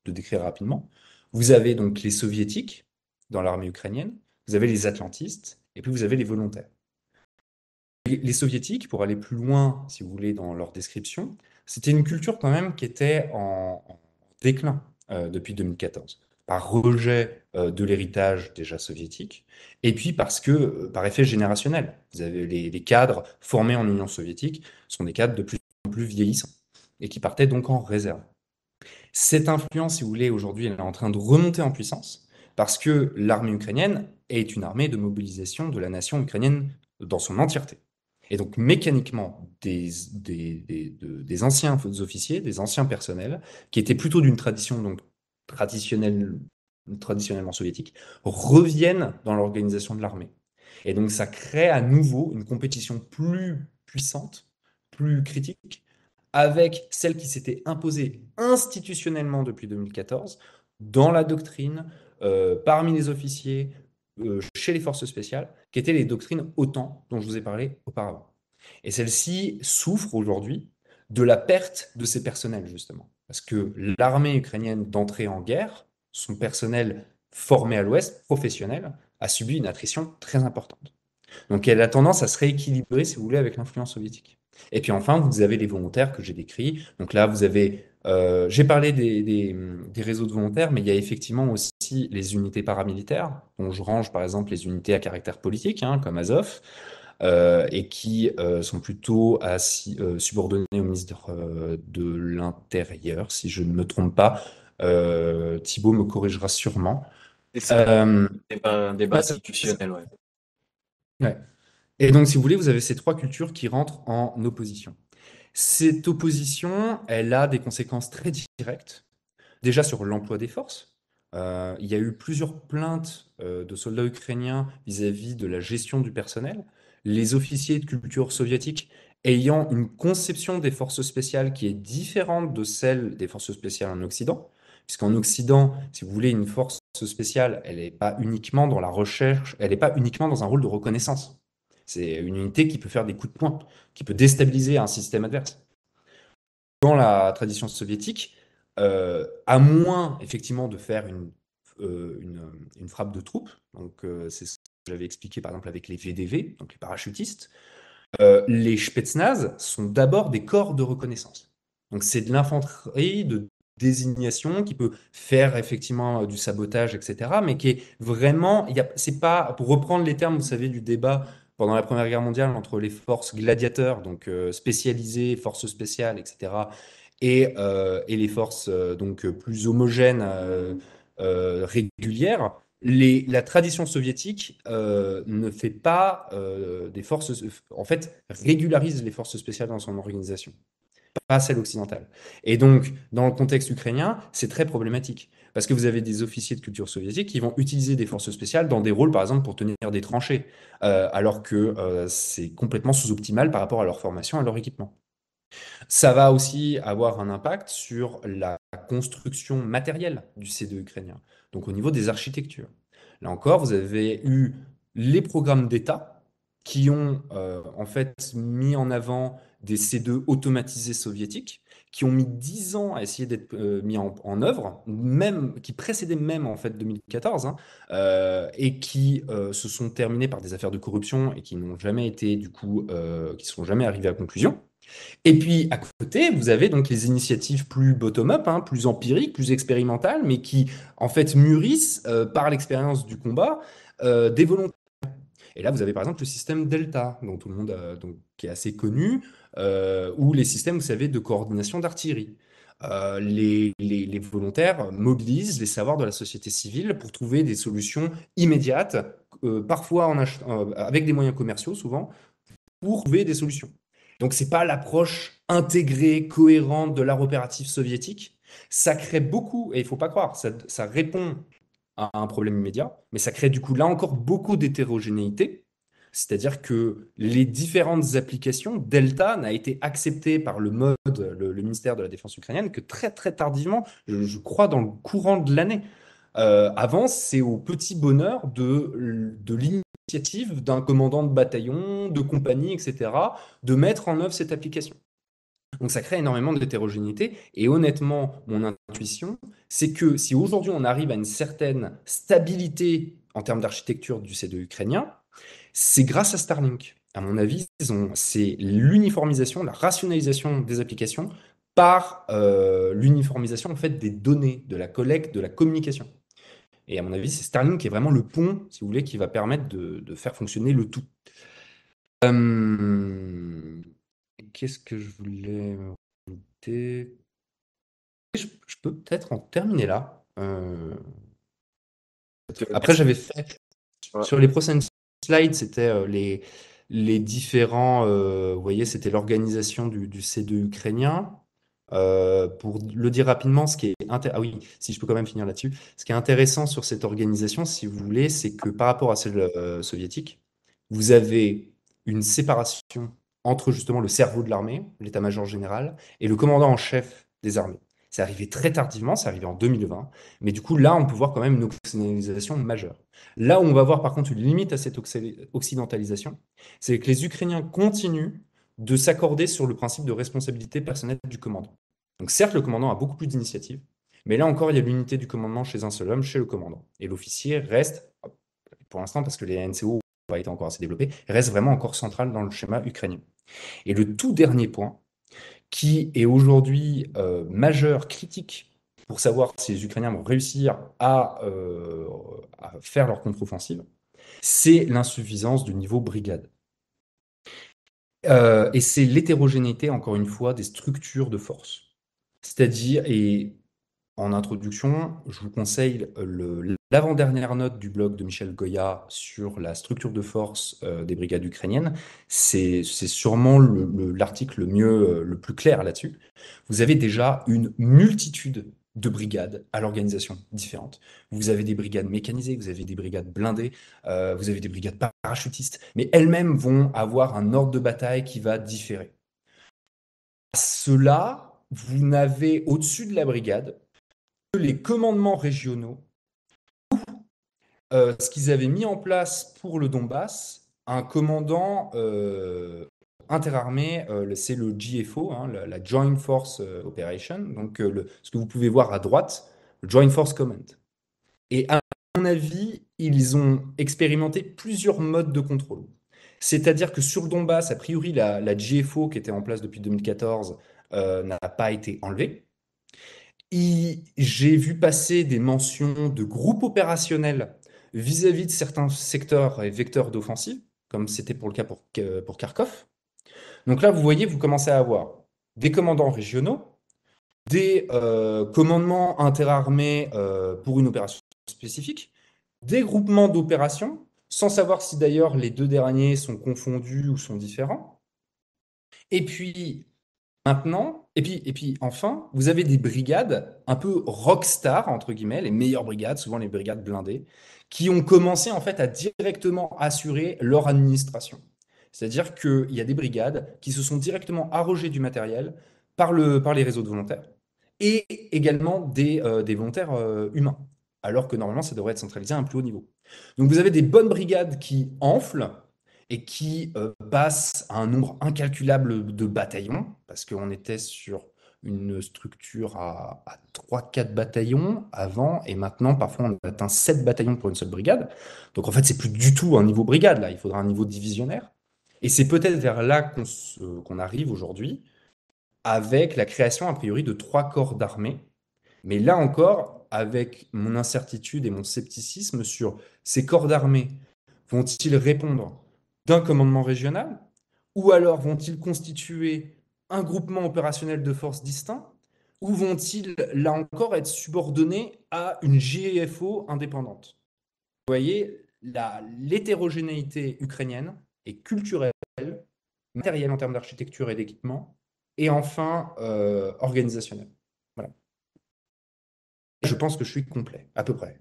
décrire rapidement. Vous avez donc les soviétiques dans l'armée ukrainienne, vous avez les atlantistes, et puis vous avez les volontaires. Les soviétiques, pour aller plus loin, si vous voulez, dans leur description, c'était une culture quand même qui était en déclin depuis 2014, par rejet de l'héritage déjà soviétique, et puis parce que, par effet générationnel, vous avez les cadres formés en Union soviétique sont des cadres de plus en plus vieillissants, et qui partaient donc en réserve. Cette influence, si vous voulez, aujourd'hui, elle est en train de remonter en puissance, parce que l'armée ukrainienne est une armée de mobilisation de la nation ukrainienne dans son entièreté. Et donc, mécaniquement, des anciens officiers, des anciens personnels, qui étaient plutôt d'une tradition donc, traditionnellement soviétique, reviennent dans l'organisation de l'armée. Et donc, ça crée à nouveau une compétition plus puissante, plus critique, avec celle qui s'était imposée institutionnellement depuis 2014, dans la doctrine, parmi les officiers, chez les forces spéciales, qui étaient les doctrines OTAN dont je vous ai parlé auparavant. Et celle-ci souffre aujourd'hui de la perte de ses personnels, justement. Parce que l'armée ukrainienne d'entrée en guerre, son personnel formé à l'Ouest, professionnel, a subi une attrition très importante. Donc elle a tendance à se rééquilibrer, si vous voulez, avec l'influence soviétique. Et puis enfin, vous avez les volontaires que j'ai décrits. Donc là, vous avez, j'ai parlé des réseaux de volontaires, mais il y a effectivement aussi les unités paramilitaires, dont je range par exemple les unités à caractère politique, comme Azov, et qui sont plutôt subordonnés au ministre de l'Intérieur, si je ne me trompe pas. Thibaut me corrigera sûrement. C'est ça, Euh, un débat institutionnel, ouais. ouais. Et donc, si vous voulez, vous avez ces 3 cultures qui rentrent en opposition. Cette opposition, elle a des conséquences très directes. Déjà sur l'emploi des forces. Il y a eu plusieurs plaintes de soldats ukrainiens vis-à-vis de la gestion du personnel. Les officiers de culture soviétique ayant une conception des forces spéciales qui est différente de celle des forces spéciales en Occident. Puisqu'en Occident, si vous voulez, une force spéciale, elle n'est pas uniquement dans la recherche, elle n'est pas uniquement dans un rôle de reconnaissance. C'est une unité qui peut faire des coups de poing, qui peut déstabiliser un système adverse. Dans la tradition soviétique, à moins effectivement de faire une frappe de troupe, donc c'est ce que j'avais expliqué par exemple avec les VDV, donc les parachutistes, les Spetsnaz sont d'abord des corps de reconnaissance. Donc c'est de l'infanterie de désignation qui peut faire effectivement du sabotage, etc., mais qui est vraiment, c'est pas, pour reprendre les termes, vous savez, du débat pendant la Première Guerre mondiale entre les forces gladiateurs, donc spécialisées, forces spéciales, etc., et les forces donc plus homogènes, régulières. La tradition soviétique ne fait pas des forces, en fait, régularise les forces spéciales dans son organisation, pas celle occidentale. Et donc, dans le contexte ukrainien, c'est très problématique Parce que vous avez des officiers de culture soviétique qui vont utiliser des forces spéciales dans des rôles, par exemple, pour tenir des tranchées, alors que c'est complètement sous-optimal par rapport à leur formation et à leur équipement. Ça va aussi avoir un impact sur la construction matérielle du C2 ukrainien, donc au niveau des architectures. Là encore, vous avez eu les programmes d'État qui ont en fait mis en avant des C2 automatisés soviétiques, qui ont mis 10 ans à essayer d'être mis en œuvre, même, qui précédaient même en fait 2014, hein, et qui se sont terminés par des affaires de corruption et qui n'ont jamais été du coup, qui sont jamais arrivés à conclusion. Et puis à côté, vous avez donc les initiatives plus bottom-up, hein, plus empiriques, plus expérimentales, mais qui en fait mûrissent par l'expérience du combat des volontaires. Et là, vous avez par exemple le système Delta, dont tout le monde donc, qui est assez connu, ou les systèmes, vous savez, de coordination d'artillerie. Les volontaires mobilisent les savoirs de la société civile pour trouver des solutions immédiates, parfois avec des moyens commerciaux souvent, pour trouver des solutions. Donc, ce n'est pas l'approche intégrée, cohérente de l'art opératif soviétique. Ça crée beaucoup, et il ne faut pas croire, ça répond à un problème immédiat, mais ça crée du coup là encore beaucoup d'hétérogénéité. C'est-à-dire que les différentes applications, Delta n'a été accepté par le MOD, le ministère de la Défense ukrainienne, que très très tardivement, je crois dans le courant de l'année. Avant, c'est au petit bonheur de l'initiative d'un commandant de bataillon, de compagnie, etc., de mettre en œuvre cette application. Donc ça crée énormément d'hétérogénéité. Et honnêtement, mon intuition, c'est que si aujourd'hui on arrive à une certaine stabilité en termes d'architecture du C2 ukrainien, c'est grâce à Starlink. À mon avis, c'est l'uniformisation, la rationalisation des applications par l'uniformisation en fait, des données, de la collecte, de la communication. Et à mon avis, c'est Starlink qui est vraiment le pont, si vous voulez, qui va permettre de faire fonctionner le tout. Qu'est-ce que je voulais rajouter? Je peux peut-être en terminer là. Après, j'avais fait Ouais. sur les prochaines slides, c'était les différents. Vous voyez, c'était l'organisation du C2 ukrainien. Pour le dire rapidement, ce qui est ah oui, si je peux quand même finir là-dessus. Ce qui est intéressant sur cette organisation, si vous voulez, c'est que par rapport à celle soviétique, vous avez une séparation entre justement le cerveau de l'armée, l'état-major général, et le commandant en chef des armées. C'est arrivé très tardivement, c'est arrivé en 2020, mais du coup là, on peut voir quand même une occidentalisation majeure. Là où on va voir par contre une limite à cette occidentalisation, c'est que les Ukrainiens continuent de s'accorder sur le principe de responsabilité personnelle du commandant. Donc certes, le commandant a beaucoup plus d'initiatives, mais là encore, il y a l'unité du commandement chez un seul homme, chez le commandant. Et l'officier reste, pour l'instant, parce que les NCO n'ont pas été encore assez développés, reste vraiment encore central dans le schéma ukrainien. Et le tout dernier point, qui est aujourd'hui majeur, critique, pour savoir si les Ukrainiens vont réussir à faire leur contre-offensive, c'est l'insuffisance du niveau brigade. Et c'est l'hétérogénéité, encore une fois, des structures de force. C'est-à-dire, et en introduction, je vous conseille l'avant-dernière note du blog de Michel Goya sur la structure de force des brigades ukrainiennes. C'est sûrement l'article le plus clair là-dessus. Vous avez déjà une multitude de brigades à l'organisation différente. Vous avez des brigades mécanisées, vous avez des brigades blindées, vous avez des brigades parachutistes, mais elles-mêmes vont avoir un ordre de bataille qui va différer. À cela, vous n'avez au-dessus de la brigade que les commandements régionaux, ce qu'ils avaient mis en place pour le Donbass, un commandant interarmé, c'est le GFO, hein, la Joint Force Operation, donc ce que vous pouvez voir à droite, le Joint Force Command. Et à mon avis, ils ont expérimenté plusieurs modes de contrôle. C'est-à-dire que sur le Donbass, a priori, la GFO qui était en place depuis 2014 n'a pas été enlevée. J'ai vu passer des mentions de groupes opérationnels vis-à-vis de certains secteurs et vecteurs d'offensive, comme c'était pour le cas pour Kharkov. Donc là, vous voyez, vous commencez à avoir des commandants régionaux, des commandements interarmés pour une opération spécifique, des groupements d'opérations, sans savoir si d'ailleurs les deux derniers sont confondus ou sont différents. Et puis, maintenant, Et puis, enfin, vous avez des brigades un peu rockstar, entre guillemets, les meilleures brigades, souvent les brigades blindées, qui ont commencé en fait à directement assurer leur administration. C'est-à-dire qu'il y a des brigades qui se sont directement arrogées du matériel par les réseaux de volontaires et également des volontaires humains, alors que normalement ça devrait être centralisé à un plus haut niveau. Donc vous avez des bonnes brigades qui enflent et qui passent à un nombre incalculable de bataillons, parce qu'on était sur une structure à 3-4 bataillons avant, et maintenant, parfois, on atteint 7 bataillons pour une seule brigade. Donc, en fait, c'est plus du tout un niveau brigade, là, il faudra un niveau divisionnaire. Et c'est peut-être vers là qu'on arrive aujourd'hui, avec la création, a priori, de 3 corps d'armée. Mais là encore, avec mon incertitude et mon scepticisme sur ces corps d'armée, vont-ils répondre d'un commandement régional ou alors vont-ils constituer un groupement opérationnel de forces distinct ou vont-ils, là encore, être subordonnés à une GFO indépendante? Vous voyez, l'hétérogénéité ukrainienne est culturelle, matérielle en termes d'architecture et d'équipement, et enfin organisationnelle. Voilà. Je pense que je suis complet, à peu près.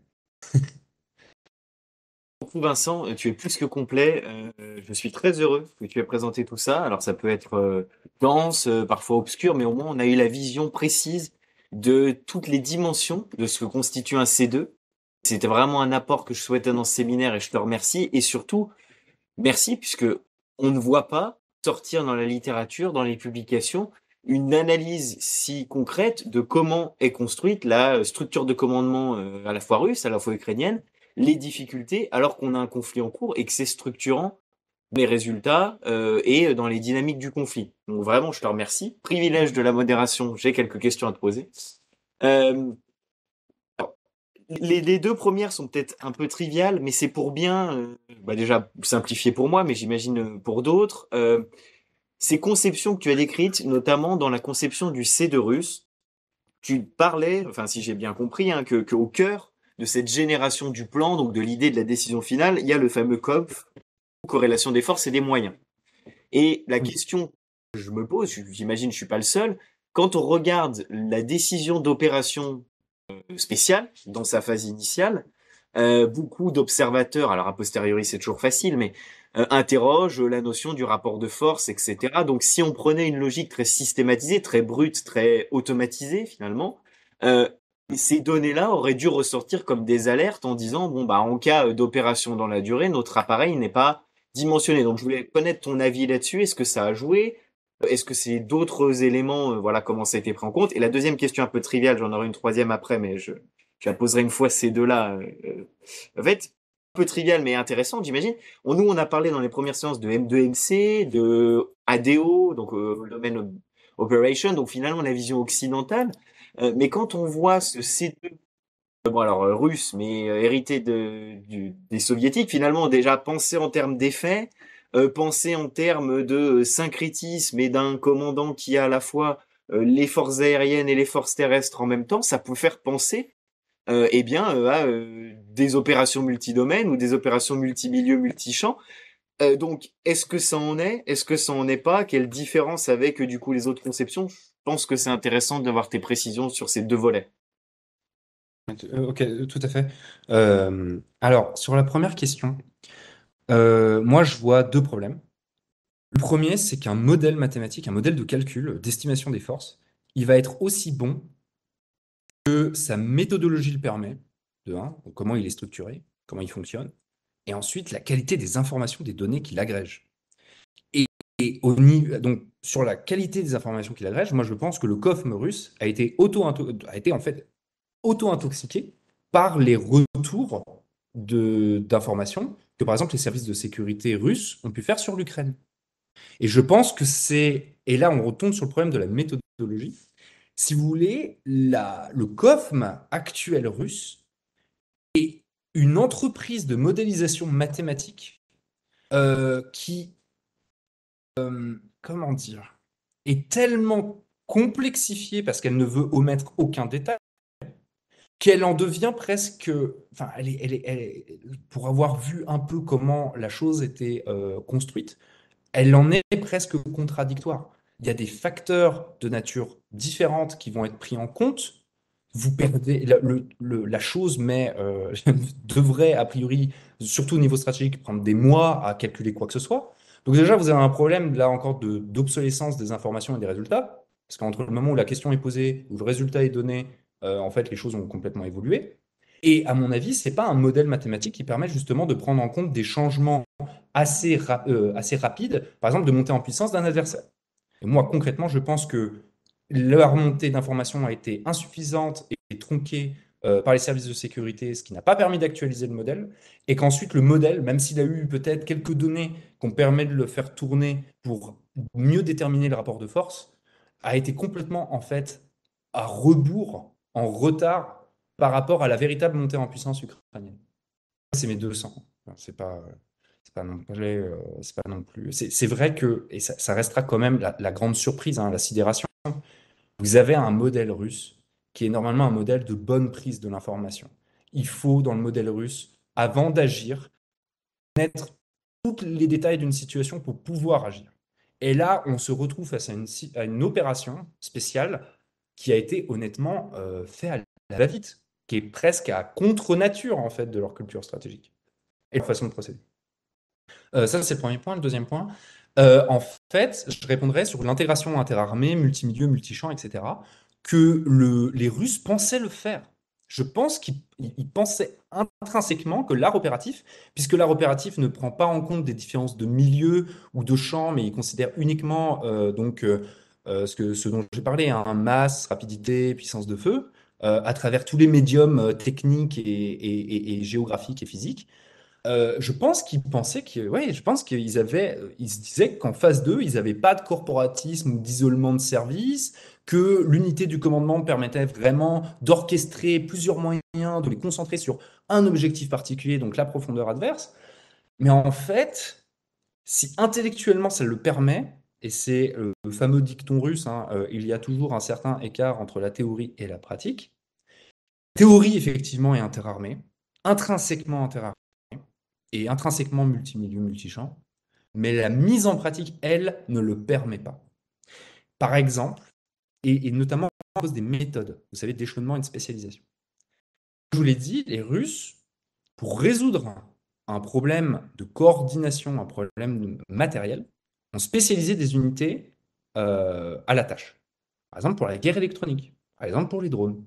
Beaucoup, Vincent, tu es plus que complet. Je suis très heureux que tu aies présenté tout ça. Alors ça peut être dense, parfois obscur, mais au moins on a eu la vision précise de toutes les dimensions de ce que constitue un C2. C'était vraiment un apport que je souhaitais dans ce séminaire et je te remercie. Et surtout, merci puisque on ne voit pas sortir dans la littérature, dans les publications, une analyse si concrète de comment est construite la structure de commandement à la fois russe, à la fois ukrainienne, les difficultés, alors qu'on a un conflit en cours et que c'est structurant dans les résultats et dans les dynamiques du conflit. Donc vraiment, je te remercie. Privilège de la modération, j'ai quelques questions à te poser. Euh, les deux premières sont peut-être un peu triviales, mais c'est pour bien, déjà simplifier pour moi, mais j'imagine pour d'autres. Ces conceptions que tu as décrites, notamment dans la conception du C2 russe, tu parlais, enfin si j'ai bien compris, hein, que au cœur de cette génération du plan, donc de l'idée de la décision finale, il y a le fameux COPF, corrélation des forces et des moyens. Et la Oui. question que je me pose, j'imagine je suis pas le seul, quand on regarde la décision d'opération spéciale dans sa phase initiale, beaucoup d'observateurs, alors a posteriori c'est toujours facile, mais interrogent la notion du rapport de force, etc. Donc si on prenait une logique très systématisée, très brute, très automatisée finalement, euh, ces données-là auraient dû ressortir comme des alertes en disant, bon, bah, en cas d'opération dans la durée, notre appareil n'est pas dimensionné. Donc je voulais connaître ton avis là-dessus. Est-ce que ça a joué? Est-ce que c'est d'autres éléments, voilà comment ça a été pris en compte? Et la deuxième question un peu triviale, j'en aurai une troisième après, mais je la poserai une fois ces deux-là. En fait, un peu trivial mais intéressant, j'imagine. Nous, on a parlé dans les premières séances de M2MC, de ADO, donc le domaine Operation, donc finalement la vision occidentale. Mais quand on voit ce C2, bon alors russe, mais hérité des soviétiques, finalement déjà pensé en termes d'effets, pensé en termes de syncrétisme et d'un commandant qui a à la fois les forces aériennes et les forces terrestres en même temps, ça peut faire penser à des opérations multidomaines ou des opérations multimilieux, multichamps. Donc, est-ce que ça en est? Est-ce que ça en est pas? Quelle différence avec du coup les autres conceptions? Je pense que c'est intéressant d'avoir tes précisions sur ces deux volets. Ok, tout à fait. Alors, sur la première question, moi, je vois deux problèmes. Le premier, c'est qu'un modèle mathématique, un modèle de calcul, d'estimation des forces, il va être aussi bon que sa méthodologie le permet, de un, donc comment il est structuré, comment il fonctionne, et ensuite la qualité des informations, des données qu'il agrège. Et, donc, sur la qualité des informations qu'il agrège, moi je pense que le COFM russe a été en fait auto-intoxiqué par les retours d'informations que par exemple les services de sécurité russes ont pu faire sur l'Ukraine. Et je pense que et là on retombe sur le problème de la méthodologie, si vous voulez, le COFM actuel russe est une entreprise de modélisation mathématique qui, comment dire, est tellement complexifiée parce qu'elle ne veut omettre aucun détail, qu'elle en devient presque, enfin, pour avoir vu un peu comment la chose était construite, elle en est presque contradictoire. il y a des facteurs de nature différente qui vont être pris en compte. Vous perdez la chose, mais devrait a priori, surtout au niveau stratégique, prendre des mois à calculer quoi que ce soit. Donc déjà, vous avez un problème là encore d'obsolescence des informations et des résultats, parce qu'entre le moment où la question est posée, où le résultat est donné, en fait, les choses ont complètement évolué. Et à mon avis, c'est pas un modèle mathématique qui permet justement de prendre en compte des changements assez rapides, par exemple de monter en puissance d'un adversaire. Et moi, concrètement, je pense que la remontée d'informations a été insuffisante et tronquée par les services de sécurité, ce qui n'a pas permis d'actualiser le modèle, et qu'ensuite le modèle, même s'il a eu peut-être quelques données qu'on permet de le faire tourner pour mieux déterminer le rapport de force, a été complètement en fait à rebours, en retard par rapport à la véritable montée en puissance ukrainienne. C'est mes 200. C'est pas non plus, c'est pas non plus. C'est vrai que, et ça restera quand même la grande surprise, hein, la sidération. Vous avez un modèle russe qui est normalement un modèle de bonne prise de l'information. Il faut, dans le modèle russe, avant d'agir, connaître tous les détails d'une situation pour pouvoir agir. Et là, on se retrouve face à une opération spéciale qui a été honnêtement faite à la va-vite, qui est presque à contre-nature en fait de leur culture stratégique et leur façon de procéder. Ça, c'est le premier point. Le deuxième point, en fait, je répondrais sur l'intégration interarmée, multimilieu, multichamp, etc., que les Russes pensaient le faire. Je pense qu'ils pensaient intrinsèquement que l'art opératif, puisque l'art opératif ne prend pas en compte des différences de milieu ou de champ, mais il considère uniquement ce dont j'ai parlé, hein, masse, rapidité, puissance de feu, à travers tous les médiums techniques et géographiques et physiques. Je pense qu'ils pensaient que, ouais, je pense ils se disaient qu'en phase 2, ils n'avaient pas de corporatisme ou d'isolement de service, que l'unité du commandement permettait vraiment d'orchestrer plusieurs moyens, de les concentrer sur un objectif particulier, donc la profondeur adverse. Mais en fait, si intellectuellement ça le permet, et c'est le fameux dicton russe, hein, il y a toujours un certain écart entre la théorie et la pratique. Théorie, effectivement, est interarmée, intrinsèquement interarmée et intrinsèquement multimilieu, multichamp, mais la mise en pratique, elle, ne le permet pas. Par exemple, et notamment à cause des méthodes, vous savez, d'échelonnement et de spécialisation. Je vous l'ai dit, les Russes, pour résoudre un problème de coordination, un problème matériel, ont spécialisé des unités à la tâche. Par exemple, pour la guerre électronique, par exemple, pour les drones.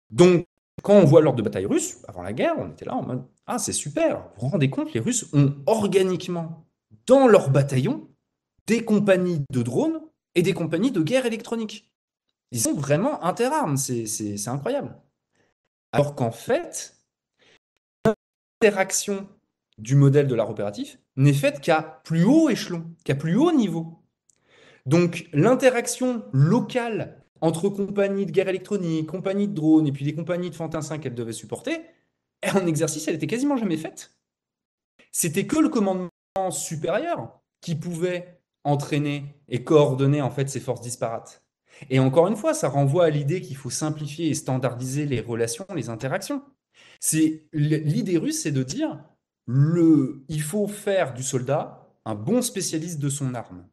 Donc, quand on voit l'ordre de bataille russe, avant la guerre, on était là en mode « Ah, c'est super, vous vous rendez compte, les Russes ont organiquement, dans leur bataillon, des compagnies de drones et des compagnies de guerre électronique. Ils sont vraiment interarmes, c'est incroyable. » Alors qu'en fait, l'interaction du modèle de l'art opératif n'est faite qu'à plus haut échelon, qu'à plus haut niveau. Donc l'interaction locale entre compagnies de guerre électronique, compagnies de drones et puis les compagnies de fantassins qu'elles devaient supporter, en exercice, elle était quasiment jamais faite. C'était que le commandement supérieur qui pouvait entraîner et coordonner en fait ces forces disparates. Et encore une fois, ça renvoie à l'idée qu'il faut simplifier et standardiser les relations, les interactions. L'idée russe, c'est de dire il faut faire du soldat un bon spécialiste de son arme.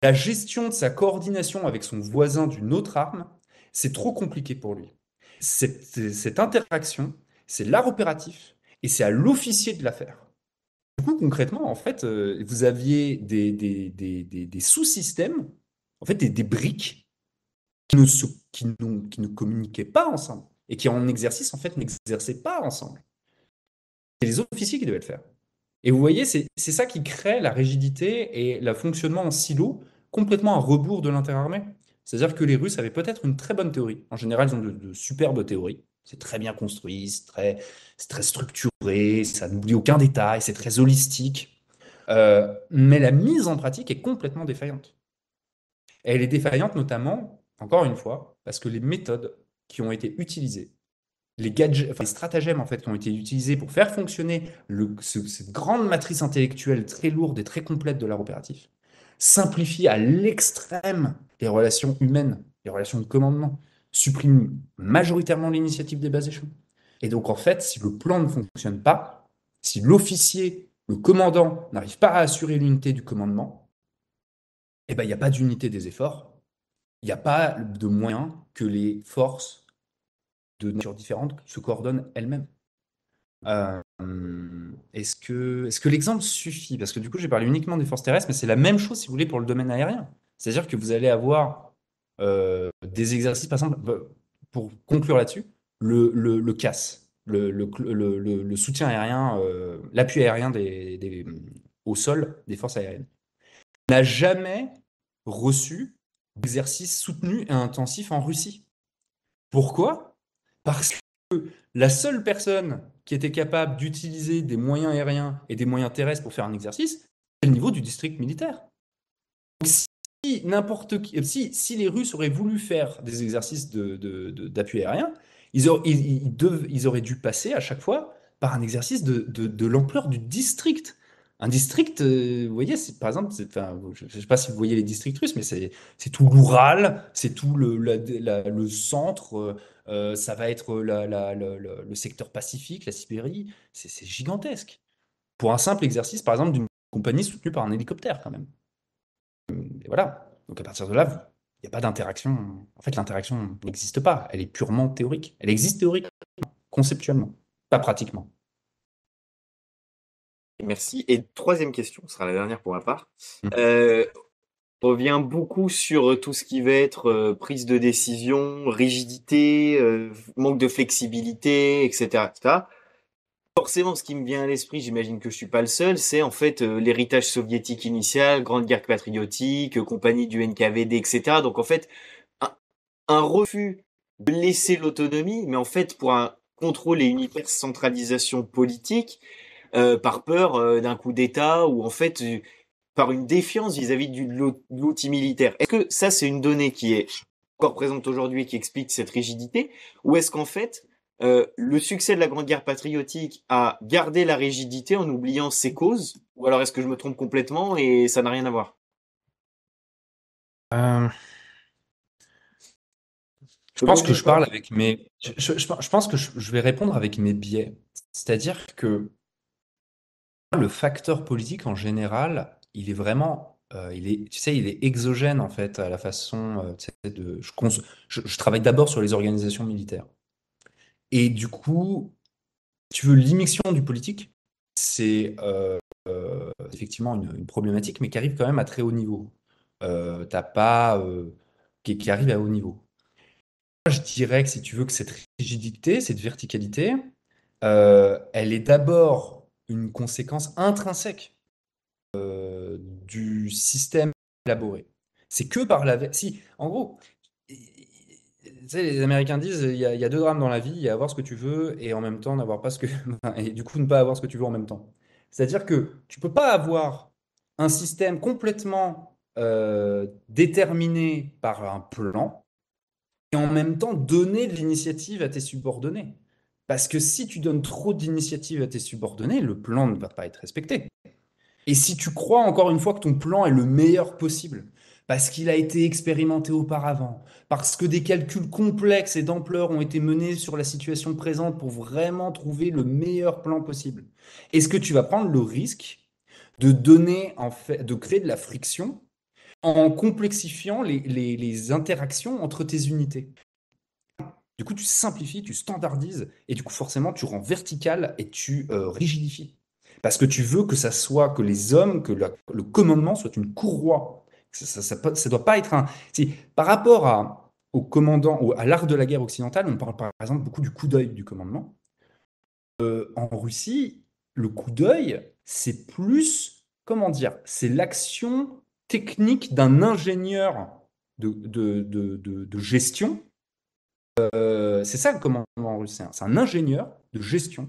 La gestion de sa coordination avec son voisin d'une autre arme, c'est trop compliqué pour lui. Cette interaction, c'est l'art opératif et c'est à l'officier de la faire. Du coup, concrètement, en fait, vous aviez des sous-systèmes, en fait, des briques qui ne communiquaient pas ensemble et qui, en exercice, en fait, n'exerçaient pas ensemble. C'est les officiers qui devaient le faire. Et vous voyez, c'est ça qui crée la rigidité et le fonctionnement en silo complètement à rebours de l'interarmée. C'est-à-dire que les Russes avaient peut-être une très bonne théorie. En général, ils ont de superbes théories. C'est très bien construit, c'est très structuré, ça n'oublie aucun détail, c'est très holistique. Mais la mise en pratique est complètement défaillante. Et elle est défaillante notamment, encore une fois, parce que les méthodes qui ont été utilisées, les gadgets, enfin, les stratagèmes en fait, qui ont été utilisés pour faire fonctionner cette grande matrice intellectuelle très lourde et très complète de l'art opératif, simplifient à l'extrême les relations humaines, les relations de commandement, suppriment majoritairement l'initiative des bas échelons. Et donc en fait, si le plan ne fonctionne pas, si l'officier, le commandant, n'arrive pas à assurer l'unité du commandement, eh ben, il n'y a pas d'unité des efforts, il n'y a pas de moyen que les forces de nature différente se coordonnent elles-mêmes. Est-ce que l'exemple suffit? Parce que du coup, j'ai parlé uniquement des forces terrestres, mais c'est la même chose si vous voulez pour le domaine aérien. C'est-à-dire que vous allez avoir des exercices, par exemple, pour conclure là-dessus, le CAS, le soutien aérien, l'appui aérien au sol des forces aériennes, n'a jamais reçu d'exercice soutenu et intensif en Russie. Pourquoi? Parce que la seule personne qui était capable d'utiliser des moyens aériens et des moyens terrestres pour faire un exercice, c'est le niveau du district militaire. Donc, si n'importe qui, si les Russes auraient voulu faire des exercices d'appui aérien, ils auraient dû passer à chaque fois par un exercice de l'ampleur du district. Un district, vous voyez, par exemple, enfin, je ne sais pas si vous voyez les districts russes, mais c'est tout l'Oural, c'est tout le centre, ça va être le secteur Pacifique, la Sibérie, c'est gigantesque. Pour un simple exercice, par exemple, d'une compagnie soutenue par un hélicoptère, quand même. Et voilà. Donc à partir de là, il n'y a pas d'interaction. En fait, l'interaction n'existe pas. Elle est purement théorique. Elle existe théoriquement, conceptuellement, pas pratiquement. Merci. Et troisième question, ce sera la dernière pour ma part. Mm. On revient beaucoup sur tout ce qui va être prise de décision, rigidité, manque de flexibilité, etc., etc. Forcément, ce qui me vient à l'esprit, j'imagine que je suis pas le seul, c'est en fait l'héritage soviétique initial, Grande Guerre patriotique, compagnie du NKVD, etc. Donc en fait, un, un refus de laisser l'autonomie, mais en fait pour un contrôle et une hyper-centralisation politique, par peur d'un coup d'État ou en fait par une défiance vis-à-vis de l'outil militaire. Est-ce que ça, c'est une donnée qui est encore présente aujourd'hui et qui explique cette rigidité, ou est-ce qu'en fait, le succès de la Grande Guerre patriotique a gardé la rigidité en oubliant ses causes, ou alors est-ce que je me trompe complètement et ça n'a rien à voir? Euh, je Faut bien pense que que je je parle pense. avec mes. Je pense que je vais répondre avec mes biais. C'est-à-dire que le facteur politique en général, il est vraiment, tu sais, il est exogène en fait à la façon, tu sais, je travaille d'abord sur les organisations militaires. Et du coup, si tu veux, l'immixtion du politique, c'est effectivement une problématique, mais qui arrive quand même à très haut niveau. T'as pas, qui arrive à haut niveau. Moi, je dirais que si tu veux que cette rigidité, cette verticalité, elle est d'abord une conséquence intrinsèque du système élaboré. C'est que par si, en gros, tu sais, les Américains disent il y a deux drames dans la vie, il y a avoir ce que tu veux et en même temps n'avoir pas ce que. Et du coup, ne pas avoir ce que tu veux en même temps. C'est-à-dire que tu peux pas avoir un système complètement déterminé par un plan et en même temps donner de l'initiative à tes subordonnés. Parce que si tu donnes trop d'initiative à tes subordonnés, le plan ne va pas être respecté. Et si tu crois encore une fois que ton plan est le meilleur possible, parce qu'il a été expérimenté auparavant, parce que des calculs complexes et d'ampleur ont été menés sur la situation présente pour vraiment trouver le meilleur plan possible, est-ce que tu vas prendre le risque de donner, en fait, de créer de la friction en complexifiant les interactions entre tes unités? Du coup, tu simplifies, tu standardises, et du coup, forcément, tu rends vertical et tu rigidifies. Parce que tu veux que ça soit, que les hommes, que le commandement soit une courroie. Ça doit pas être un. Par rapport au commandant, à l'art de la guerre occidentale, on parle par exemple beaucoup du coup d'œil du commandement. En Russie, le coup d'œil, c'est plus, comment dire, c'est l'action technique d'un ingénieur de gestion. C'est ça le commandement russe. C'est un ingénieur de gestion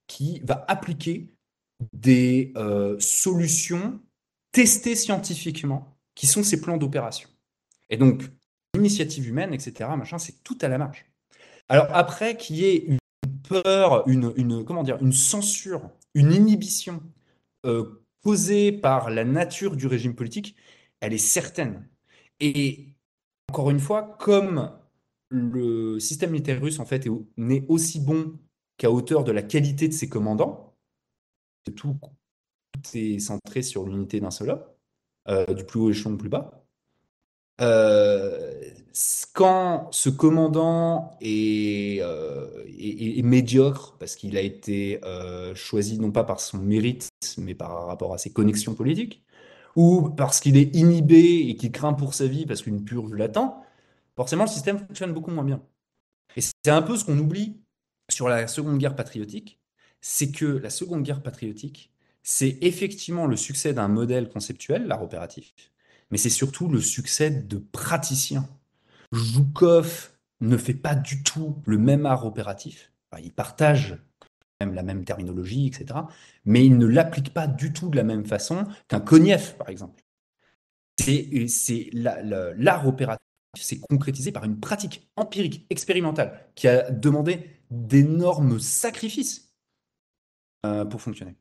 qui va appliquer des solutions testées scientifiquement, qui sont ses plans d'opération. Et donc, l'initiative humaine, etc., machin, c'est tout à la marge. Alors après, qu'il y ait une peur, comment dire, une censure, une inhibition causée par la nature du régime politique, elle est certaine. Et encore une fois, comme le système militaire russe en fait n'est aussi bon qu'à hauteur de la qualité de ses commandants, tout est centré sur l'unité d'un seul homme. du plus haut échelon au plus bas. Quand ce commandant est médiocre, parce qu'il a été choisi non pas par son mérite, mais par rapport à ses connexions politiques, ou parce qu'il est inhibé et qu'il craint pour sa vie parce qu'une purge l'attend, forcément le système fonctionne beaucoup moins bien. Et c'est un peu ce qu'on oublie sur la Seconde Guerre patriotique, c'est que la Seconde Guerre patriotique, c'est effectivement le succès d'un modèle conceptuel, l'art opératif, mais c'est surtout le succès de praticiens. Joukov ne fait pas du tout le même art opératif. Enfin, il partage même la même terminologie, etc. Mais il ne l'applique pas du tout de la même façon qu'un Koniev, par exemple. L'art opératif, c'est concrétisé par une pratique empirique, expérimentale, qui a demandé d'énormes sacrifices pour fonctionner.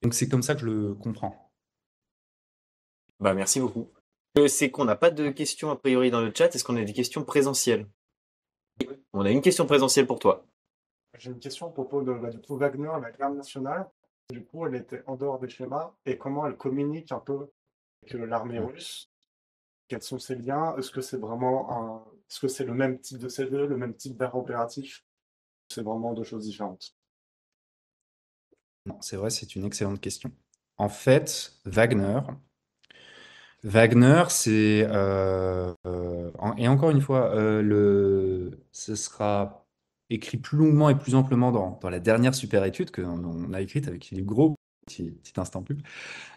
Donc c'est comme ça que je le comprends. Bah, merci beaucoup. C'est qu'on n'a pas de questions a priori dans le chat. Est-ce qu'on a des questions présentielles? On a une question présentielle pour toi. J'ai une question à propos de du coup, Wagner, la garde nationale. Du coup, elle était en dehors des schémas et comment elle communique un peu avec l'armée russe. Quels sont ses liens? Est-ce que c'est vraiment est-ce que c'est le même type de CD, le même type d'art opératif? C'est vraiment deux choses différentes. Non, c'est vrai, c'est une excellente question. En fait, Wagner, c'est et encore une fois, ce sera écrit plus longuement et plus amplement dans la dernière super étude qu'on a écrite avec Philippe Gros, petit instant pub.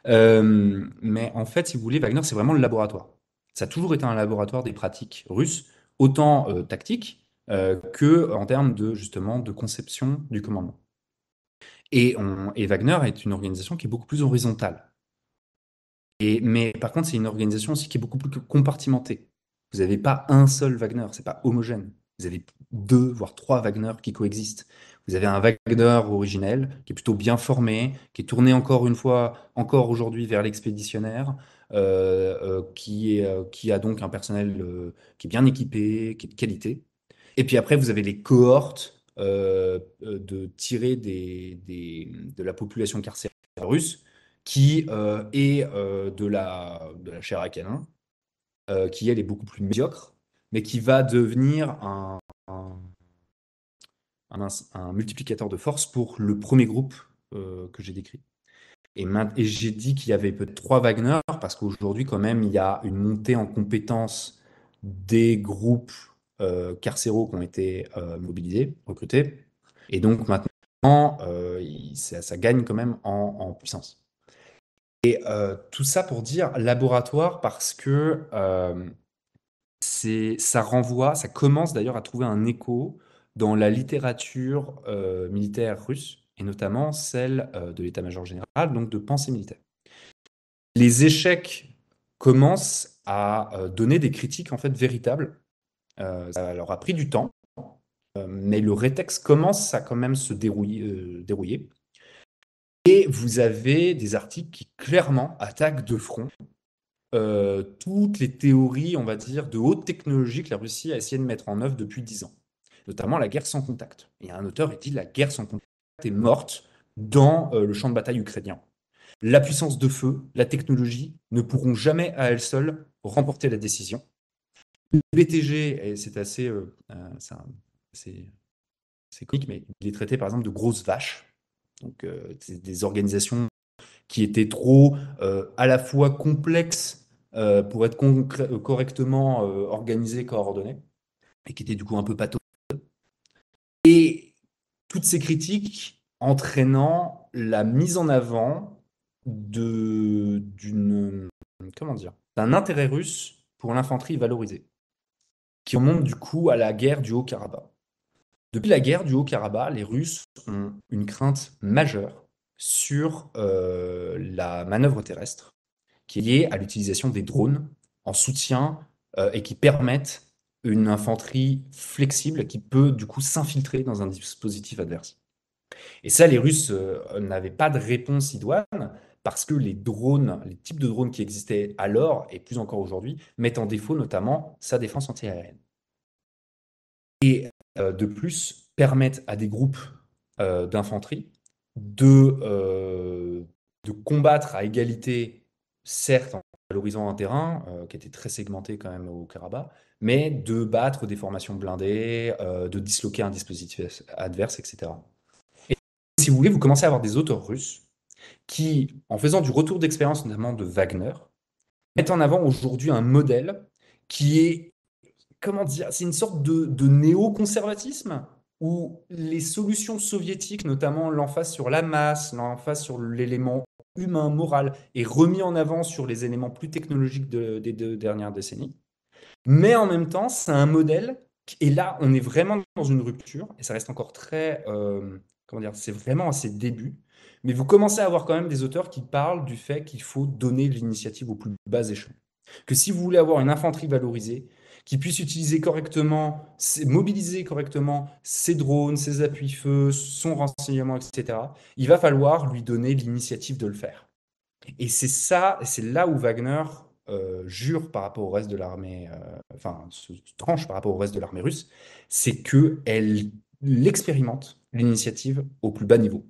Mais en fait, si vous voulez, Wagner, c'est vraiment le laboratoire. Ça a toujours été un laboratoire des pratiques russes, autant tactiques que en termes de justement de conception du commandement. Et Wagner est une organisation qui est beaucoup plus horizontale. Mais par contre, c'est une organisation aussi qui est beaucoup plus compartimentée. Vous n'avez pas un seul Wagner, c'est pas homogène. Vous avez deux, voire trois Wagner qui coexistent. Vous avez un Wagner originel, qui est plutôt bien formé, qui est tourné encore une fois, encore aujourd'hui vers l'expéditionnaire, qui a donc un personnel qui est bien équipé, qui est de qualité. Et puis après, vous avez les cohortes tirées de la population carcérale russe qui est de la chair à canon, qui elle est beaucoup plus médiocre, mais qui va devenir un multiplicateur de force pour le premier groupe que j'ai décrit. Et j'ai dit qu'il y avait peut-être trois Wagner, parce qu'aujourd'hui, quand même, il y a une montée en compétences des groupes carcéraux qui ont été mobilisés, recrutés. Et donc maintenant, ça gagne quand même en puissance. Et tout ça pour dire laboratoire parce que ça commence d'ailleurs à trouver un écho dans la littérature militaire russe, et notamment celle de l'état-major général, donc de pensée militaire. Les échecs commencent à donner des critiques en fait véritables. Ça leur a pris du temps, mais le rétexte commence à quand même se dérouiller. Et vous avez des articles qui clairement attaquent de front toutes les théories, on va dire, de haute technologie que la Russie a essayé de mettre en œuvre depuis 10 ans, notamment la guerre sans contact. Il y a un auteur qui dit la guerre sans contact est morte dans le champ de bataille ukrainien. La puissance de feu, la technologie ne pourront jamais à elles seules remporter la décision. Le BTG, et c'est assez, c'est comique, mais il est traité par exemple de grosses vaches. Donc, c'est des organisations qui étaient trop à la fois complexes pour être correctement organisées, coordonnées, et qui étaient du coup un peu pathologiques. Et toutes ces critiques entraînant la mise en avant d'un intérêt russe pour l'infanterie valorisée, qui remonte du coup à la guerre du Haut-Karabakh. Depuis la guerre du Haut-Karabakh, les Russes ont une crainte majeure sur la manœuvre terrestre, qui est liée à l'utilisation des drones en soutien et qui permettent une infanterie flexible qui peut du coup s'infiltrer dans un dispositif adverse. Et ça, les Russes n'avaient pas de réponse idoine parce que les types de drones qui existaient alors et plus encore aujourd'hui, mettent en défaut notamment sa défense antiaérienne. Et de plus, permettent à des groupes d'infanterie de combattre à égalité certes en valorisant un terrain qui était très segmenté quand même au Karabakh, mais de battre des formations blindées, de disloquer un dispositif adverse, etc. Et si vous voulez, vous commencez à avoir des auteurs russes qui, en faisant du retour d'expérience notamment de Wagner, mettent en avant aujourd'hui un modèle qui est, comment dire, c'est une sorte de néoconservatisme où les solutions soviétiques, notamment l'emphase sur la masse, l'emphase sur l'élément humain, moral, est remis en avant sur les éléments plus technologiques des 2 dernières décennies. Mais en même temps, c'est un modèle, et là, on est vraiment dans une rupture, et ça reste encore très, comment dire, c'est vraiment à ses débuts, mais vous commencez à avoir quand même des auteurs qui parlent du fait qu'il faut donner l'initiative au plus bas échelon. Que si vous voulez avoir une infanterie valorisée, qui puisse utiliser correctement, mobiliser correctement ses drones, ses appuis-feu, son renseignement, etc., il va falloir lui donner l'initiative de le faire. Et c'est ça, c'est là où Wagner jure par rapport au reste de l'armée, enfin, se tranche par rapport au reste de l'armée russe, c'est qu'elle expérimente l'initiative au plus bas niveau.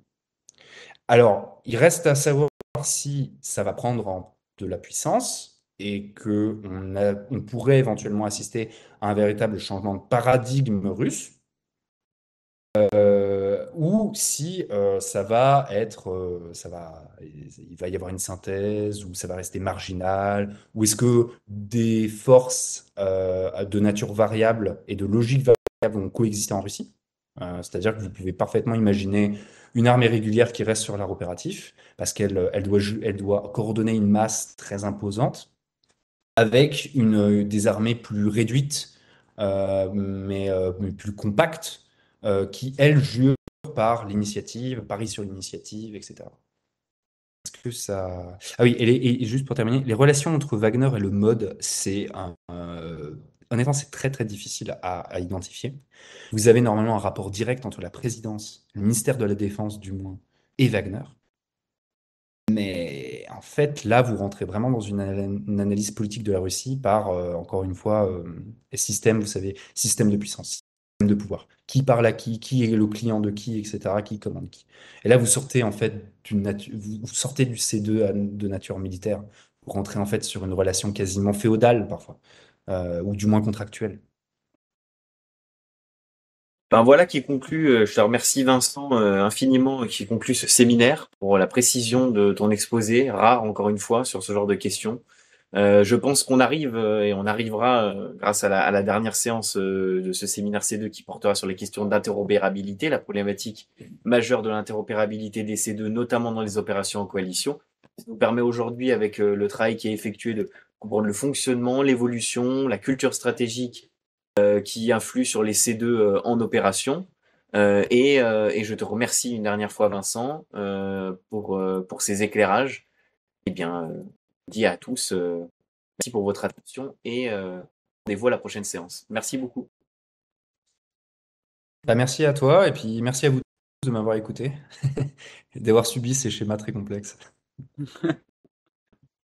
Alors, il reste à savoir si ça va prendre de la puissance et on pourrait éventuellement assister à un véritable changement de paradigme russe, ou si il va y avoir une synthèse, ou ça va rester marginal, ou est-ce que des forces de nature variable et de logique variable vont coexister en Russie? C'est-à-dire que vous pouvez parfaitement imaginer une armée régulière qui reste sur l'art opératif, parce elle doit coordonner une masse très imposante, avec des armées plus réduites, mais plus compactes, qui, elles, jurent par l'initiative, parient sur l'initiative, etc. Est-ce que ça... Ah oui, et juste pour terminer, les relations entre Wagner et le mode, honnêtement, c'est très très difficile à identifier. Vous avez normalement un rapport direct entre la présidence, le ministère de la Défense du moins, et Wagner. Mais en fait, là, vous rentrez vraiment dans une analyse politique de la Russie par, encore une fois, système, vous savez, système de puissance, système de pouvoir. Qui parle à qui est le client de qui, etc., qui commande qui. Et là, vous sortez en fait vous sortez du C2 de nature militaire pour rentrer en fait sur une relation quasiment féodale parfois, ou du moins contractuelle. Ben voilà qui conclut, je te remercie Vincent infiniment qui conclut ce séminaire pour la précision de ton exposé, rare encore une fois sur ce genre de questions. Je pense qu'on arrive et on arrivera grâce à la dernière séance de ce séminaire C2 qui portera sur les questions d'interopérabilité, la problématique majeure de l'interopérabilité des C2, notamment dans les opérations en coalition. Ça nous permet aujourd'hui, avec le travail qui est effectué, de comprendre le fonctionnement, l'évolution, la culture stratégique qui influe sur les C2 en opération. Et je te remercie une dernière fois, Vincent, pour ces éclairages. Eh bien, je dis à tous merci pour votre attention et rendez-vous à la prochaine séance. Merci beaucoup. Bah, merci à toi, et puis merci à vous tous de m'avoir écouté, d'avoir subi ces schémas très complexes.